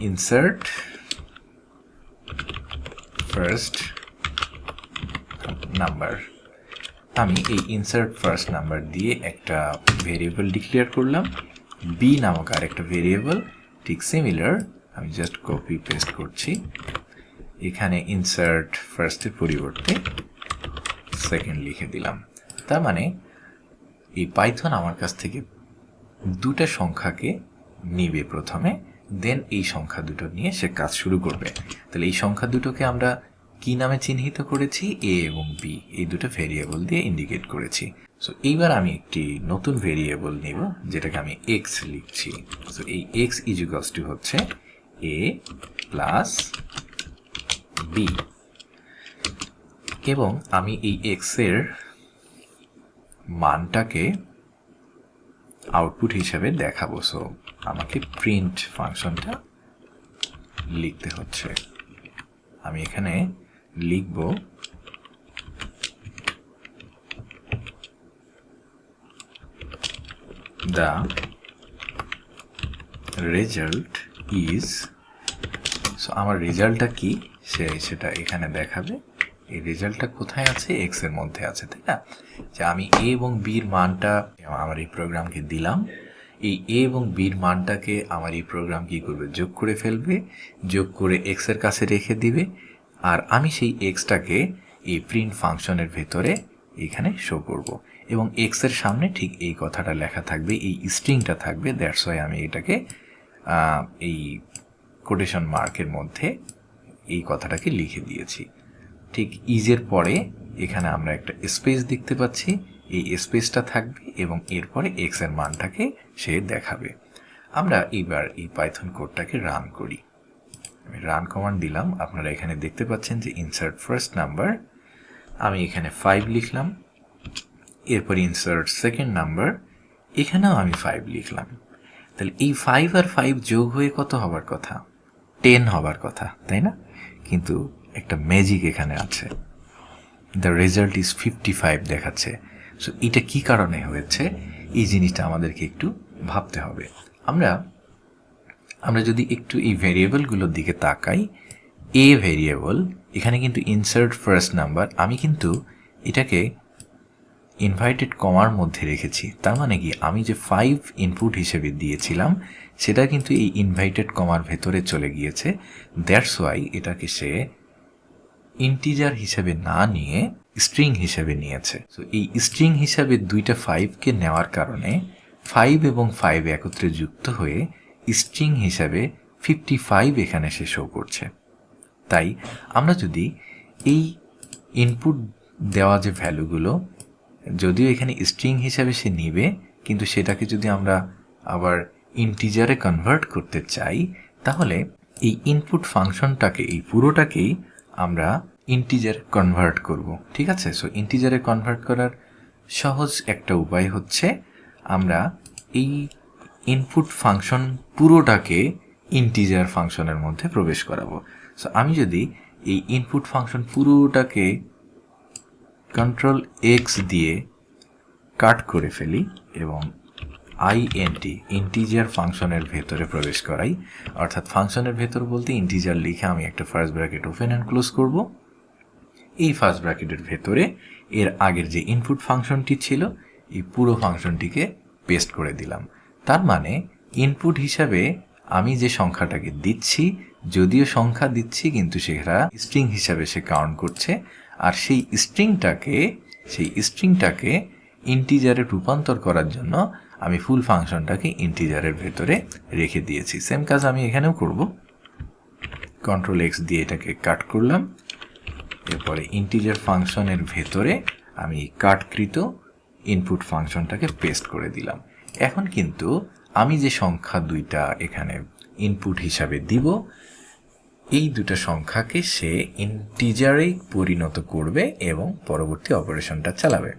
ইনসার্ট ফার্স্ট নাম্বার। আমি এই ইনসার্ট ফার্স্ট নাম্বার দিয়ে একটা ভেরিয়েবল ডিক্লেয়ার করলাম, b নামক আর একটা ভেরিয়েবল। ঠিক সিমিলার, আমি জাস্ট কপি পেস্ট করছি, এখানে ইনসার্ট ফার্স্টের পরিবর্তে সেকেন্ড লিখে দিলাম। তার মানে এই পাইথন আমার কাছ থেকে দুটা সংখ্যাকে নিবে প্রথমে, দেন এই সংখ্যা দুটো নিয়ে সে কাজ শুরু করবে। তাহলে এই সংখ্যা দুটোকে আমরা কি নামে চিহ্নিত করেছি, a এবং b, এই দুটো ভেরিয়েবল দিয়ে ইন্ডিকেট করেছি। সো এইবার আমি একটি নতুন ভেরিয়েবল নিব যেটাকে আমি x লিখছি। সো এই x ইজিক্যালস টু হচ্ছে a প্লাস b, এবং আমি এই x এর মানটাকে আউটপুট হিসেবে দেখাবো। সো আমাকে প্রিন্ট ফাংশনটা লিখতে হচ্ছে। আমি এখানে লিখব the result is, সো আমার রেজাল্টটা কি সেটা এখানে দেখাবে। এই রেজাল্টটা কোথায় আছে, x এর মধ্যে আছে, তাই না? যে আমি a এবং b এর মানটা আমার এই প্রোগ্রামকে দিলাম, এই a এবং b এর মানটাকে আমার এই প্রোগ্রাম কি করবে, যোগ করে ফেলবে, যোগ করে x এর কাছে রেখে দিবে, আর আমি সেই xটাকে এই প্রিন্ট ফাংশনের ভেতরে এখানে শো করব, এবং x এর সামনে ঠিক এই কথাটা লেখা থাকবে, এই স্ট্রিংটা থাকবে। দ্যাটস ওয়াই আমি এটাকে এই কোটেশন মার্কের মধ্যে এই কথাটাকে লিখে দিয়েছি। ঠিক ইজের পরে এখানে আমরা একটা স্পেস দেখতে পাচ্ছি, এই স্পেসটা থাকবে এবং এরপরে x এর মানটাকে সে দেখাবে। আমরা এবার এই পাইথন কোডটাকে রান করি। আমি রান কমান্ড দিলাম, আপনারা এখানে দেখতে পাচ্ছেন যে ইনসার্ট ফার্স্ট নাম্বার, আমি এখানে 5 লিখলাম, এরপর ইনসার্ট সেকেন্ড নাম্বার, এখানেও আমি 5 লিখলাম। তাহলে এই 5 আর 5 যোগ হয়ে কত হবার কথা, 10 হবার কথা, তাই না? কিন্তু একটা ম্যাজিক এখানে আছে, দ্য রেজাল্ট ইজ 55 দেখাচ্ছে। সো এটা কি কারণে হয়েছে, এই জিনিসটা আমাদেরকে একটু ভাবতে হবে। আমরা যদি একটু এই ভেরিয়েবলগুলোর দিকে তাকাই, a ভেরিয়েবল, এখানে কিন্তু ইনসার্ট ফার্স্ট নাম্বার, আমি কিন্তু এটাকে ইনভাইটেড কমার মধ্যে রেখেছি, তার মানে কি আমি যে 5 ইনপুট হিসেবে দিয়েছিলাম সেটা কিন্তু এই ইনভাইটেড কমার ভেতরে চলে গিয়েছে। দ্যাটস ওয়াই এটাকে সে ইন্টিজার হিসেবে না নিয়ে স্ট্রিং হিসেবে নিয়েছে। সো এই স্ট্রিং হিসাবে দুইটা 5কে নেওয়ার কারণে 5 এবং 5 একত্রে যুক্ত হয়ে স্ট্রিং হিসাবে 55 এখানে সে শো করছে। তাই আমরা যদি এই ইনপুট দেওয়া যে ভ্যালুগুলো, যদিও এখানে স্ট্রিং হিসাবে সে নিবে, কিন্তু সেটাকে যদি আমরা আবার ইন্টিজারে কনভার্ট করতে চাই তাহলে এই ইনপুট ফাংশনটাকে, এই পুরোটাকেই আমরা ইন্টিজারে কনভার্ট করব। ঠিক আছে? সো ইন্টিজারে কনভার্ট করার সহজ একটা উপায় হচ্ছে আমরা এই ইনপুট ফাংশন পুরোটাকে ইন্টিজার ফাংশনের মধ্যে প্রবেশ করাবো। সো আমি যদি এই ইনপুট ফাংশন পুরোটাকে কন্ট্রোল এক্স দিয়ে কাট করে ফেলি এবং ইন্টিজার ফাংশনের ভেতরে প্রবেশ করাই, অর্থাৎ ফাংশনের ভেতর বলতে ইন্টিজার লিখে আমি একটা first bracket open and close করব। এই ফার্স্ট ব্র্যাকেটের ভেতরে এর আগের যে ইনপুট ফাংশনটি ছিল এই পুরো ফাংশনটিকে পেস্ট করে দিলাম। তার মানে ইনপুট হিসাবে আমি যে সংখ্যাটাকে দিচ্ছি, যদিও সংখ্যা দিচ্ছি কিন্তু সেটা স্ট্রিং হিসাবে সে কাউন্ট করছে, আর সেই স্ট্রিংটাকে ইন্টিজারে রূপান্তর করার জন্য আমি ফুল ফাংশনটাকে ইন্টিজারের ভেতরে রেখে দিয়েছি। সেম কাজ আমি এখানেও করব। কন্ট্রোল এক্স দিয়ে এটাকে কাট করলাম, এরপরে ইন্টিজার ফাংশনের ভেতরে আমি কাটকৃত ইনপুট ফাংশনটাকে পেস্ট করে দিলাম। এখন কিন্তু আমি যে সংখ্যা দুইটা এখানে ইনপুট হিসাবে দিব, এই দুটো সংখ্যাকে সে ইন্টিজারে পরিণত করবে এবং পরবর্তী অপারেশনটা চালাবে।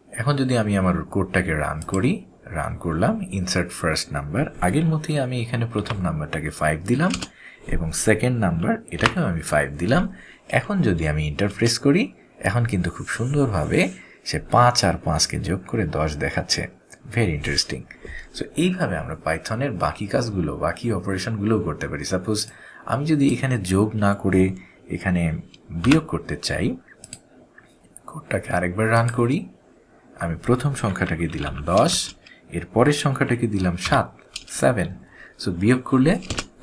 এখন যদি আমি আমার কোডটাকে রান করলাম, ইনসার্ট ফার্স্ট নাম্বার, আগের মতোই আমি এখানে প্রথম নাম্বারটাকে 5 দিলাম এবং সেকেন্ড নাম্বার এটাকেও আমি 5 দিলাম। এখন যদি আমি এন্টার প্রেস করি, এখন কিন্তু খুব সুন্দরভাবে সে 5 আর 5কে যোগ করে 10 দেখাচ্ছে। Very interesting. সো এইভাবে আমরা পাইথনের বাকি কাজগুলো, বাকি অপারেশনগুলোও করতে পারি। সাপোজ আমি যদি এখানে যোগ না করে এখানে বিয়োগ করতে চাই, কোডটাকে আরেকবার রান করি। আমি প্রথম সংখ্যাটাকে দিলাম 10, এর পরের সংখ্যাটাকে দিলাম 7। সো বিয়োগ করলে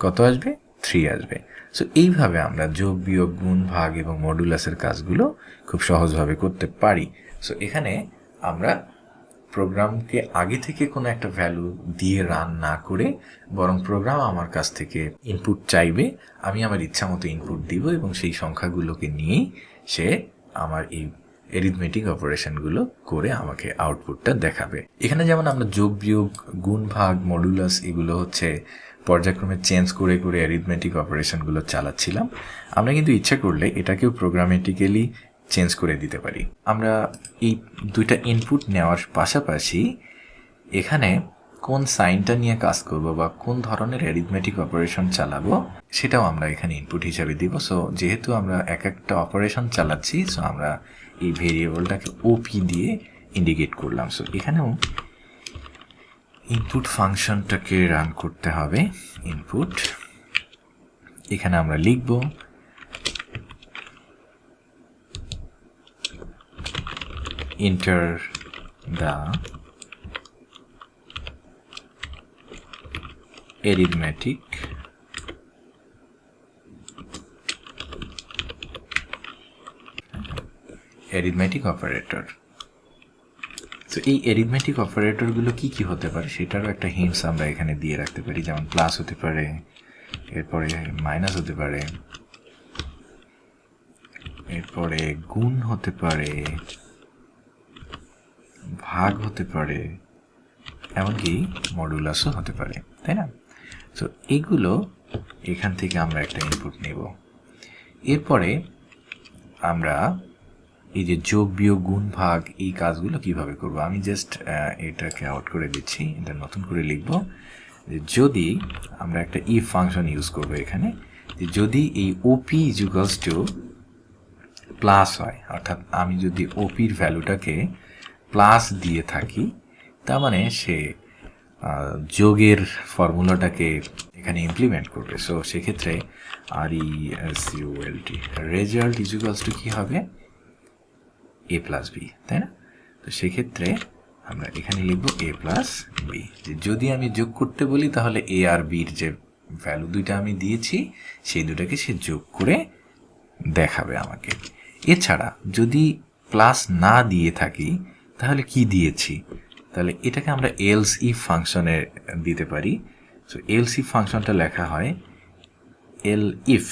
কত আসবে? 3 আসবে। সো এইভাবে আমরা যোগ, বিয়োগ, গুণ, ভাগ এবং মডুলাসের কাজগুলো খুব সহজভাবে করতে পারি। সো এখানে আমরা প্রোগ্রামকে আগে থেকে কোনো একটা ভ্যালু দিয়ে রান না করে, বরং প্রোগ্রাম আমার কাছ থেকে ইনপুট চাইবে, আমি আমার ইচ্ছা মতো ইনপুট দিব এবং সেই সংখ্যাগুলোকে নিয়েই সে আমার এই অ্যারিথমেটিক অপারেশনগুলো করে আমাকে আউটপুটটা দেখাবে। এখানে যেমন আমরা যোগ, বিয়োগ, গুণ, ভাগ, মডুলাস এগুলো হচ্ছে পর্যায়ক্রমে চেঞ্জ করে করে অ্যারিথমেটিক অপারেশনগুলো চালাচ্ছিলাম, আমরা কিন্তু ইচ্ছা করলে এটাকেও প্রোগ্রামেটিক্যালি চেঞ্জ করে দিতে পারি। আমরা এই দুইটা ইনপুট নেওয়ার পাশাপাশি এখানে কোন সাইনটা নিয়ে কাজ করব বা কোন ধরনের অ্যারিথমেটিক অপারেশন চালাবো সেটাও আমরা এখানে ইনপুট হিসাবে দিব। সো যেহেতু আমরা এক একটা অপারেশন চালাচ্ছি, সো আমরা এই ভেরিয়েবলটাকে ওপি দিয়ে ইন্ডিকেট করলাম। সো এখানেও ইনপুট ফাংশনটাকে রান করতে হবে। ইনপুট, এখানে আমরা লিখব enter the arithmetic অপারেটর। তো এই অ্যারিথমেটিক অপারেটরগুলো কি কি হতে পারে সেটারও একটা হিন্টস আমরা এখানে দিয়ে রাখতে পারি। যেমন প্লাস হতে পারে, এরপরে মাইনাস হতে পারে, এরপরে গুণ হতে পারে, ভাগ হতে পারে, এমনকি মডুলাসও হতে পারে, তাই না? তো এগুলো এখান থেকে আমরা একটা ইনপুট নেব। এরপরে আমরা এই যে যোগ, বিয়োগ, গুণ, ভাগ এই কাজগুলো কিভাবে করব, আমি জাস্ট এটাকে আউট করে দিচ্ছি। এটা নতুন করে লিখব যে যদি আমরা একটা ইফ ফাংশন ইউজ করব এখানে, যে যদি এই ওপি ইকুয়ালস টু প্লাস হয়, অর্থাৎ আমি যদি ওপির ভ্যালুটাকে প্লাস দিয়ে থাকি, তার মানে সে যোগের ফর্মুলাটাকে এখানে ইমপ্লিমেন্ট করবে। সো সেক্ষেত্রে RESULT রেজাল্ট ইকুয়ালস টু কী হবে? এ প্লাস বি, তাই না? তো সেক্ষেত্রে আমরা এখানে লিখব এ প্লাস বি। যদি আমি যোগ করতে বলি তাহলে এ আর বির যে ভ্যালু দুইটা আমি দিয়েছি সেই দুটাকে সে যোগ করে দেখাবে আমাকে। এছাড়া যদি প্লাস না দিয়ে থাকি তাহলে কি দিয়েছি, তাহলে এটাকে আমরা এলস ইফ ফাংশনে দিতে পারি। সো এলস ইফ ফাংশনটা লেখা হয় এল ইফ।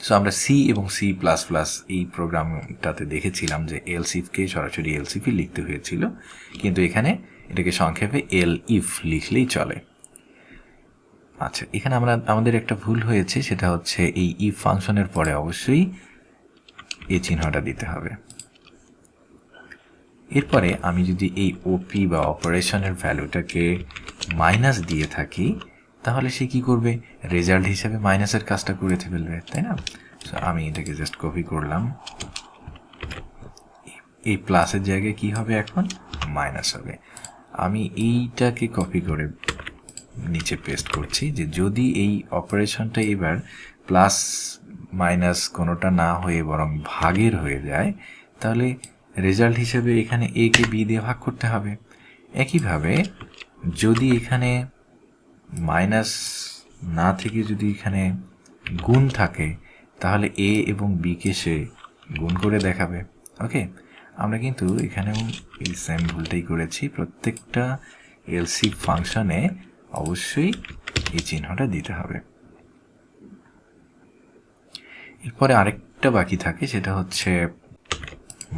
সো আমরা সি এবং সি প্লাস প্লাস এই প্রোগ্রামটাতে দেখেছিলাম যে এলস ইফকে সরাসরি এলস ইফই লিখতে হয়েছিল, কিন্তু এখানে এটাকে সংক্ষেপে এল ইফ লিখলেই চলে। আচ্ছা, এখানে আমাদের একটা ভুল হয়েছে, সেটা হচ্ছে এই ইফ ফাংশনের পরে অবশ্যই এই চিহ্নটা দিতে হবে। এরপরে আমি যদি এই ওপি বা অপারেশনের ভ্যালুটাকে মাইনাস দিয়ে থাকি তাহলে সে কি করবে, রেজাল্ট হিসেবে মাইনাসের কাজটা করে ফেলবে, তাই না? সো আমি এটাকে জাস্ট কপি করলাম, এই প্লাসের জায়গায় কি হবে, এখন মাইনাস হবে। আমি এইটাকে কপি করে নিচে পেস্ট করছি যে যদি এই অপারেশনটা এবার প্লাস মাইনাস কোনোটা না হয়ে বরং ভাগের হয়ে যায় তাহলে রেজাল্ট হিসেবে এখানে এ কে বি দিয়ে ভাগ করতে হবে। একইভাবে যদি এখানে মাইনাস না থেকে যদি এখানে গুণ থাকে তাহলে এ এবং বিকে সে গুণ করে দেখাবে। ওকে, আমরা কিন্তু এখানেও এই সেম ভুলটাই করেছি। প্রত্যেকটা এলসি ফাংশনে অবশ্যই এই চিহ্নটা দিতে হবে। এরপরে আরেকটা বাকি থাকে, সেটা হচ্ছে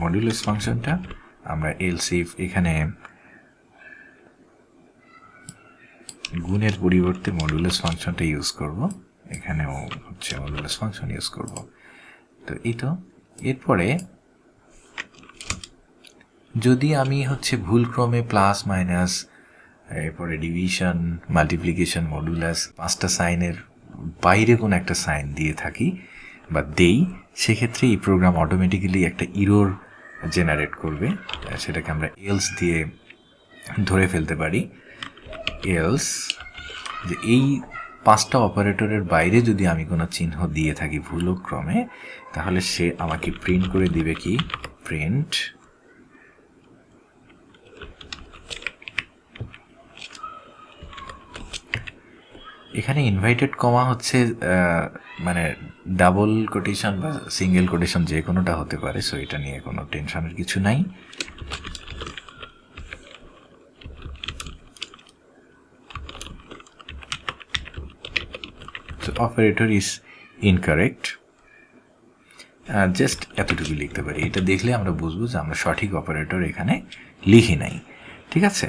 মডুলাস ফাংশনটা। আমরা এলসিফ এখানে গুণের পরিবর্তে মডুলাস ফাংশনটা ইউজ করব, এখানেও হচ্ছে মডুলাস ফাংশন ইউজ করব। তো এই তো, এরপরে যদি আমি হচ্ছে ভুলক্রমে প্লাস মাইনাস, এরপরে ডিভিশন, মাল্টিপ্লিকেশন, মডুলাস পাঁচটা সাইনের বাইরে কোনো একটা সাইন দিয়ে থাকি বা দেই, সেক্ষেত্রে এই প্রোগ্রাম অটোমেটিক্যালি একটা ইরর জেনারেট করবে। সেটাকে আমরা এলস দিয়ে ধরে ফেলতে পারি। এলস, যে এই পাঁচটা অপারেটরের বাইরে যদি আমি কোনো চিহ্ন দিয়ে থাকি ভুলক্রমে তাহলে সে আমাকে প্রিন্ট করে দিবে কি, প্রিন্ট এখানে ইনভাইটেড কমা হচ্ছে মানে ডাবল কোটেশন বা সিঙ্গেল কোটেশন যে কোনোটা হতে পারে। সো এটা নিয়ে কোনো টেনশনের কিছু নাই। So operator is incorrect. Just এতটুকু লিখতে পারি, এটা দেখলে আমরা বুঝবো যে আমরা সঠিক অপারেটর এখানে লিখি নাই। ঠিক আছে,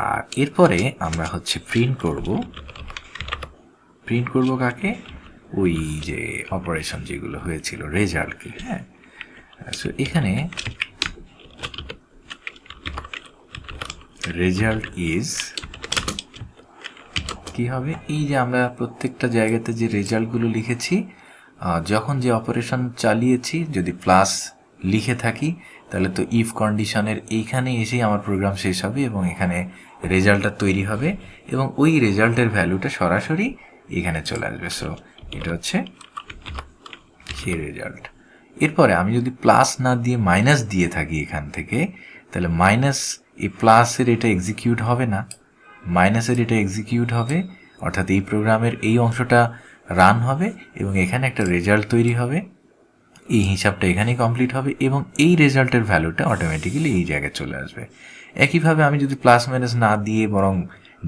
আর এরপরে আমরা হচ্ছে প্রিন্ট করব কাকে, ওই যে অপারেশন যেগুলো হয়েছিল রেজাল্টকে। হ্যাঁ, সো এখানে রেজাল্ট ইজ কি হবে, এই যে আমরা প্রত্যেকটা জায়গাতে যে রেজাল্টগুলো লিখেছি, যখন যে অপারেশন চালিয়েছি যদি প্লাস লিখে থাকি তাহলে তো ইফ কন্ডিশনের এইখানে এসেই আমার প্রোগ্রাম শেষ হবে এবং এখানে রেজাল্টটা তৈরি হবে এবং ওই রেজাল্টের ভ্যালুটা সরাসরি এখানে চলে আসবে। সো এটা হচ্ছে সেই রেজাল্ট। এরপরে আমি যদি প্লাস না দিয়ে মাইনাস দিয়ে থাকি এখান থেকে, তাহলে মাইনাস এই প্লাসের এটা এক্সিকিউট হবে না, মাইনাসের এটা এক্সিকিউট হবে, অর্থাৎ এই প্রোগ্রামের এই অংশটা রান হবে এবং এখানে একটা রেজাল্ট তৈরি হবে। এই হিসাবটা এখানেই কমপ্লিট হবে এবং এই রেজাল্টের ভ্যালুটা অটোমেটিক্যালি এই জায়গায় চলে আসবে। একইভাবে আমি যদি প্লাস মাইনাস না দিয়ে বরং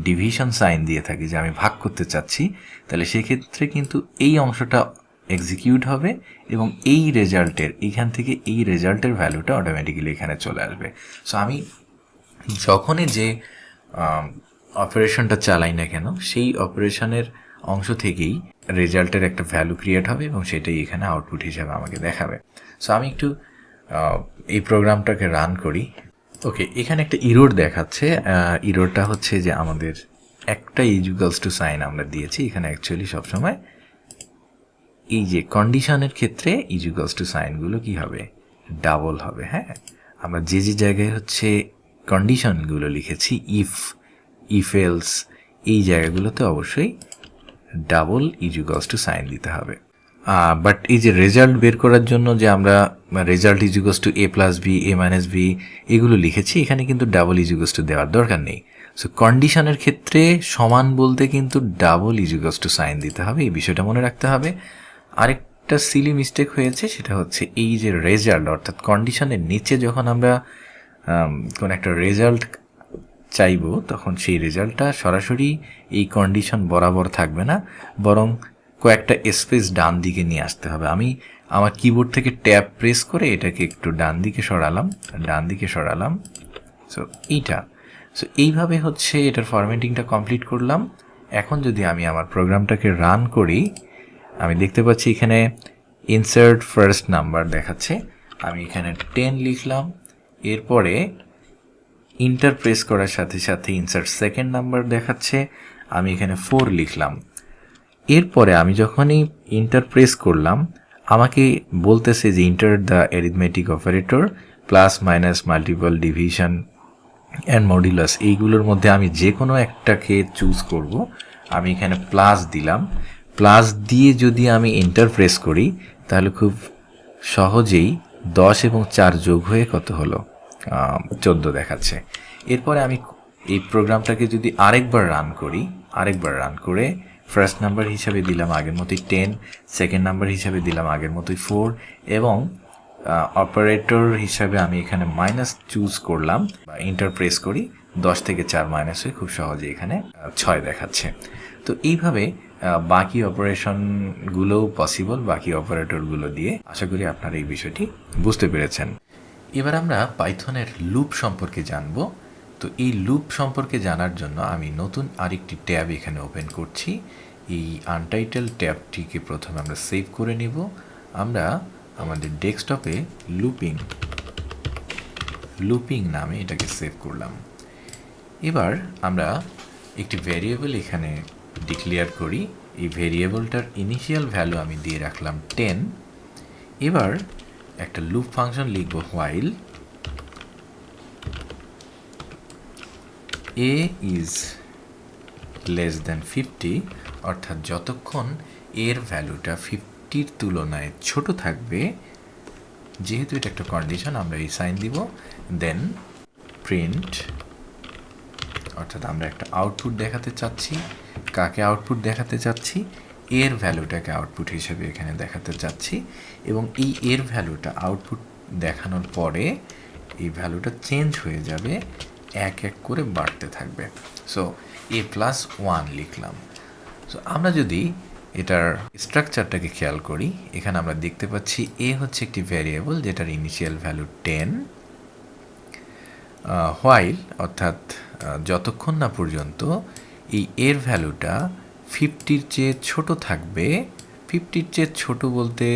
ডিভিশন সাইন দিয়ে থাকি যে আমি ভাগ করতে চাচ্ছি, তাহলে সেক্ষেত্রে কিন্তু এই অংশটা এক্সিকিউট হবে এবং এই রেজাল্টের এইখান থেকে এই রেজাল্টের ভ্যালুটা অটোমেটিক্যালি এখানে চলে আসবে। সো আমি যখনই যে অপারেশনটা চালাই না কেন সেই অপারেশনের অংশ থেকেই রেজাল্টের একটা ভ্যালু ক্রিয়েট হবে এবং সেটাই এখানে আউটপুট হিসাবে আমাকে দেখাবে। সো আমি একটু এই প্রোগ্রামটাকে রান করি। ওকে, এখানে একটা ইরোর দেখাচ্ছে। ইরোরটা হচ্ছে যে আমাদের একটা ইকুয়ালস টু সাইন আমরা দিয়েছি, এখানে অ্যাকচুয়ালি সবসময় এই যে কন্ডিশনের ক্ষেত্রে ইকুয়ালস টু সাইনগুলো কি হবে, ডাবল হবে। হ্যাঁ, আমরা যে যে জায়গায় হচ্ছে কন্ডিশনগুলো লিখেছি ইফ এলস, এই জায়গাগুলোতে অবশ্যই ডাবল ইকুয়ালস টু সাইন দিতে হবে। বাট এই যে রেজাল্ট বের করার জন্য যে আমরা result ইজিকোস two A plus B A minus B এগুলো লিখেছি, এখানে কিন্তু ডাবল ইজিকোস টু দেওয়ার দরকার নেই। সো কন্ডিশনের ক্ষেত্রে সমান বলতে কিন্তু ডাবল ইজিকোস টু সাইন দিতে হবে, এই বিষয়টা মনে রাখতে হবে। আরেকটা সিলি মিস্টেক হয়েছে, সেটা হচ্ছে এই যে রেজাল্ট অর্থাৎ কন্ডিশনের নিচে যখন আমরা কোন একটা রেজাল্ট চাইব, তখন সেই রেজাল্টটা সরাসরি এই কন্ডিশন বরাবর থাকবে না, বরং কয়েকটা স্পেস ডান দিকে নিয়ে আসতে হবে। আমি আমার কিবোর্ড থেকে ট্যাব প্রেস করে এটাকে একটু ডান দিকে সরালাম। সো এইভাবে হচ্ছে এটার ফরম্যাটিংটা কমপ্লিট করলাম। এখন যদি আমি আমার প্রোগ্রামটাকে রান করি, আমি দেখতে পাচ্ছি এখানে ইনসার্ট ফার্স্ট নাম্বার দেখাচ্ছে। আমি এখানে 10 লিখলাম, এরপরে ইন্টার প্রেস করার সাথে সাথে ইনসার্ট সেকেন্ড নাম্বার দেখাচ্ছে, আমি এখানে 4 লিখলাম। এরপরে আমি যখনই ইন্টার প্রেস করলাম, আমাকে বলতেছে যে enter the arithmetic operator plus minus multiple division and modulus, এইগুলোর মধ্যে আমি যে কোনো একটাকে চুজ করব। আমি এখানে প্লাস দিলাম, প্লাস দিয়ে যদি আমি এন্টার প্রেস করি তাহলে খুব সহজেই 10 এবং 4 যোগ হয়ে কত হলো, 14 দেখাচ্ছে। এরপরে আমি এই প্রোগ্রামটাকে যদি আরেকবার রান করে ফার্স্ট নাম্বার হিসাবে দিলাম আগের মতোই 10, সেকেন্ড নাম্বার হিসাবে দিলাম আগের মতোই 4, এবং অপারেটর হিসাবে আমি এখানে মাইনাস চুজ করলাম বা ইন্টার প্রেস করি, 10 থেকে 4 মাইনাস হয়ে খুব সহজে এখানে 6 দেখাচ্ছে। তো এইভাবে বাকি অপারেশনগুলোও পসিবল, বাকি অপারেটরগুলো দিয়ে। আশা করি আপনারা এই বিষয়টি বুঝতে পেরেছেন। এবার আমরা পাইথনের লুপ সম্পর্কে জানব। তো এই লুপ সম্পর্কে জানার জন্য আমি নতুন আরেকটি ট্যাব এখানে ওপেন করছি। এই আনটাইটেল ট্যাবটিকে প্রথমে আমরা সেভ করে নিব। আমরা আমাদের ডেস্কটপে লুপিং নামে এটাকে সেভ করলাম। এবার আমরা একটি ভ্যারিয়েবল এখানে ডিক্লেয়ার করি। এই ভ্যারিয়েবলটার ইনিশিয়াল ভ্যালু আমি দিয়ে রাখলাম 10। এবার একটা লুপ ফাংশন লিখব, while a is less than 50, অর্থাৎ যতক্ষণ এর ভ্যালুটা 50-র তুলনায় ছোট থাকবে, যেহেতু এটা একটা কন্ডিশন আমরা এই সাইন দিব, দেন প্রিন্ট, অর্থাৎ আমরা একটা আউটপুট দেখাতে চাচ্ছি। কাকে আউটপুট দেখাতে চাচ্ছি? এর ভ্যালুটাকে আউটপুট হিসেবে এখানে দেখাতে চাচ্ছি, এবং এই এর ভ্যালুটা আউটপুট দেখানোর পরে এই ভ্যালুটা চেঞ্জ হয়ে যাবে, এক এক করে বাড়তে থাকবে। সো a+1 লিখলাম। সো আমরা যদি এটার স্ট্রাকচারটাকে খেয়াল করি, এখানে আমরা দেখতে পাচ্ছি এ হচ্ছে একটি ভ্যারিয়েবল যেটার ইনিশিয়াল ভ্যালু 10, হোয়াইল অর্থাৎ যতক্ষণ না পর্যন্ত এই এর ভ্যালুটা 50-র চেয়ে ছোট থাকবে, 50-র চেয়ে ছোট বলতে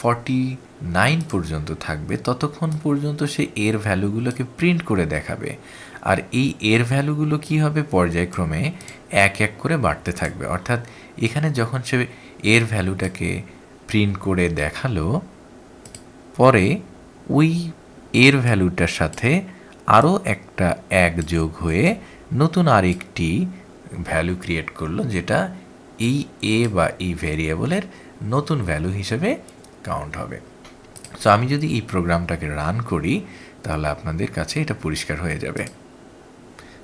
49 পর্যন্ত থাকবে, ততক্ষণ পর্যন্ত সে এর ভ্যালুগুলোকে প্রিন্ট করে দেখাবে। আর এই এর ভ্যালুগুলো কি হবে, পর্যায়ক্রমে এক এক করে বাড়তে থাকবে। অর্থাৎ এখানে যখন সে এর ভ্যালুটাকে প্রিন্ট করে দেখালো, পরে ওই এর ভ্যালুটার সাথে আরও একটা এক যোগ হয়ে নতুন আরেকটি ভ্যালু ক্রিয়েট করলো, যেটা এই এ বা এই ভ্যারিয়েবলের নতুন ভ্যালু হিসেবে কাউন্ট হবে। সো আমি যদি এই প্রোগ্রামটাকে রান করি তাহলে আপনাদের কাছে এটা পরিষ্কার হয়ে যাবে।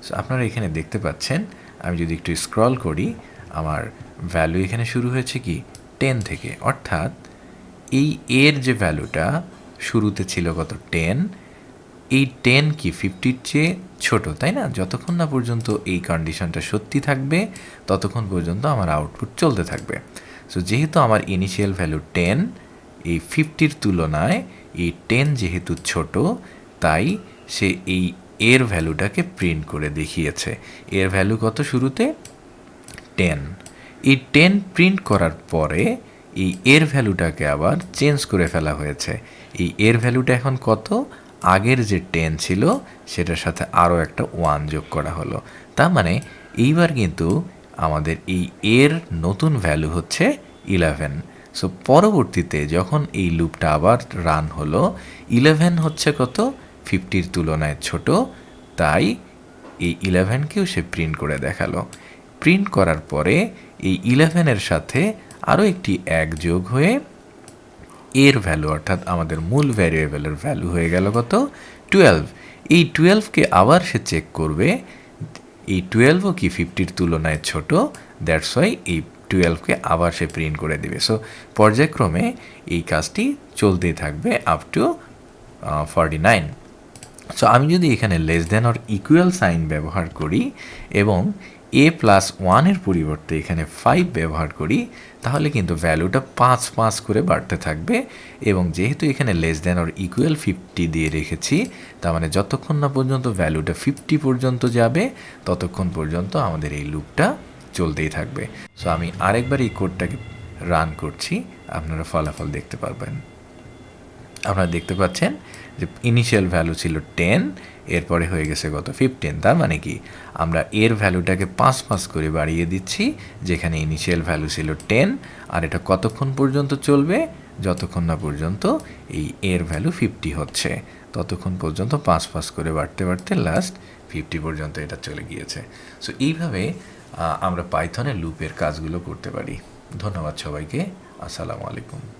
সো আপনারা এখানে দেখতে পাচ্ছেন, আমি যদি একটু স্ক্রল করি, আমার ভ্যালু এখানে শুরু হয়েছে কি 10 থেকে, অর্থাৎ এই এর যে ভ্যালুটা শুরুতে ছিল কত 10, এই 10 কি 50-র চেয়ে ছোট, তাই না? যতক্ষণ না পর্যন্ত এই কন্ডিশনটা সত্যি থাকবে ততক্ষণ পর্যন্ত আমার আউটপুট চলতে থাকবে। সো যেহেতু আমার ইনিশিয়াল ভ্যালু 10, এই 50-র তুলনায় এই 10 যেহেতু ছোট, তাই সে এই এর ভ্যালুটাকে প্রিন্ট করে দেখিয়েছে। এর ভ্যালু কত শুরুতে 10, এই 10 প্রিন্ট করার পরে এই এর ভ্যালুটাকে আবার চেঞ্জ করে ফেলা হয়েছে। এই এর ভ্যালুটা এখন কত, আগের যে 10 ছিল সেটার সাথে আরও একটা 1 যোগ করা হলো। তার মানে এইবার কিন্তু আমাদের এই এর নতুন ভ্যালু হচ্ছে 11। সো পরবর্তীতে যখন এই লুপটা আবার রান হলো, 11 হচ্ছে কত, 50-র তুলনায় ছোট, তাই এই 11কেও সে প্রিন্ট করে দেখালো। প্রিন্ট করার পরে এই 11-এর সাথে আরও একটি 1 যোগ হয়ে এর ভ্যালু অর্থাৎ আমাদের মূল ভ্যারিয়েবলের ভ্যালু হয়ে গেল কত 12। এই 12কে আবার সে চেক করবে এই 12ও কি 50-র তুলনায় ছোট, দ্যাটস ওয়াই এই 12কে আবার সে প্রিন্ট করে দিবে। সো পর্যায়ক্রমে এই কাজটি চলতেই থাকবে আপ টু 49। সো আমি যদি এখানে less than or equal sign ব্যবহার করি এবং a+1-এর পরিবর্তে এখানে 5 ব্যবহার করি, তাহলে কিন্তু ভ্যালুটা 5 করে বাড়তে থাকবে। এবং যেহেতু এখানে লেস দেন অর ইকুয়াল 50 দিয়ে রেখেছি, তার মানে যতক্ষণ না পর্যন্ত ভ্যালুটা 50 পর্যন্ত যাবে ততক্ষণ পর্যন্ত আমাদের এই লুপটা চলতেই থাকবে। সো আমি আরেকবার এই কোডটাকে রান করছি, আপনারা ফলাফল দেখতে পারবেন। আপনারা দেখতে পাচ্ছেন যে ইনিশিয়াল ভ্যালু ছিল 10, এরপরে হয়ে গেছে কত 15। তার মানে কি আমরা এর ভ্যালুটাকে 5 করে বাড়িয়ে দিচ্ছি, যেখানে ইনিশিয়াল ভ্যালু ছিল 10। আর এটা কতক্ষণ পর্যন্ত চলবে? যতক্ষণ না পর্যন্ত এই এর ভ্যালু 50 হচ্ছে, ততক্ষণ পর্যন্ত 5 করে বাড়তে লাস্ট 50 পর্যন্ত এটা চলে গিয়েছে। সো এইভাবে আমরা পাইথনের লুপের কাজগুলো করতে পারি। ধন্যবাদ সবাইকে। আসসালামু আলাইকুম।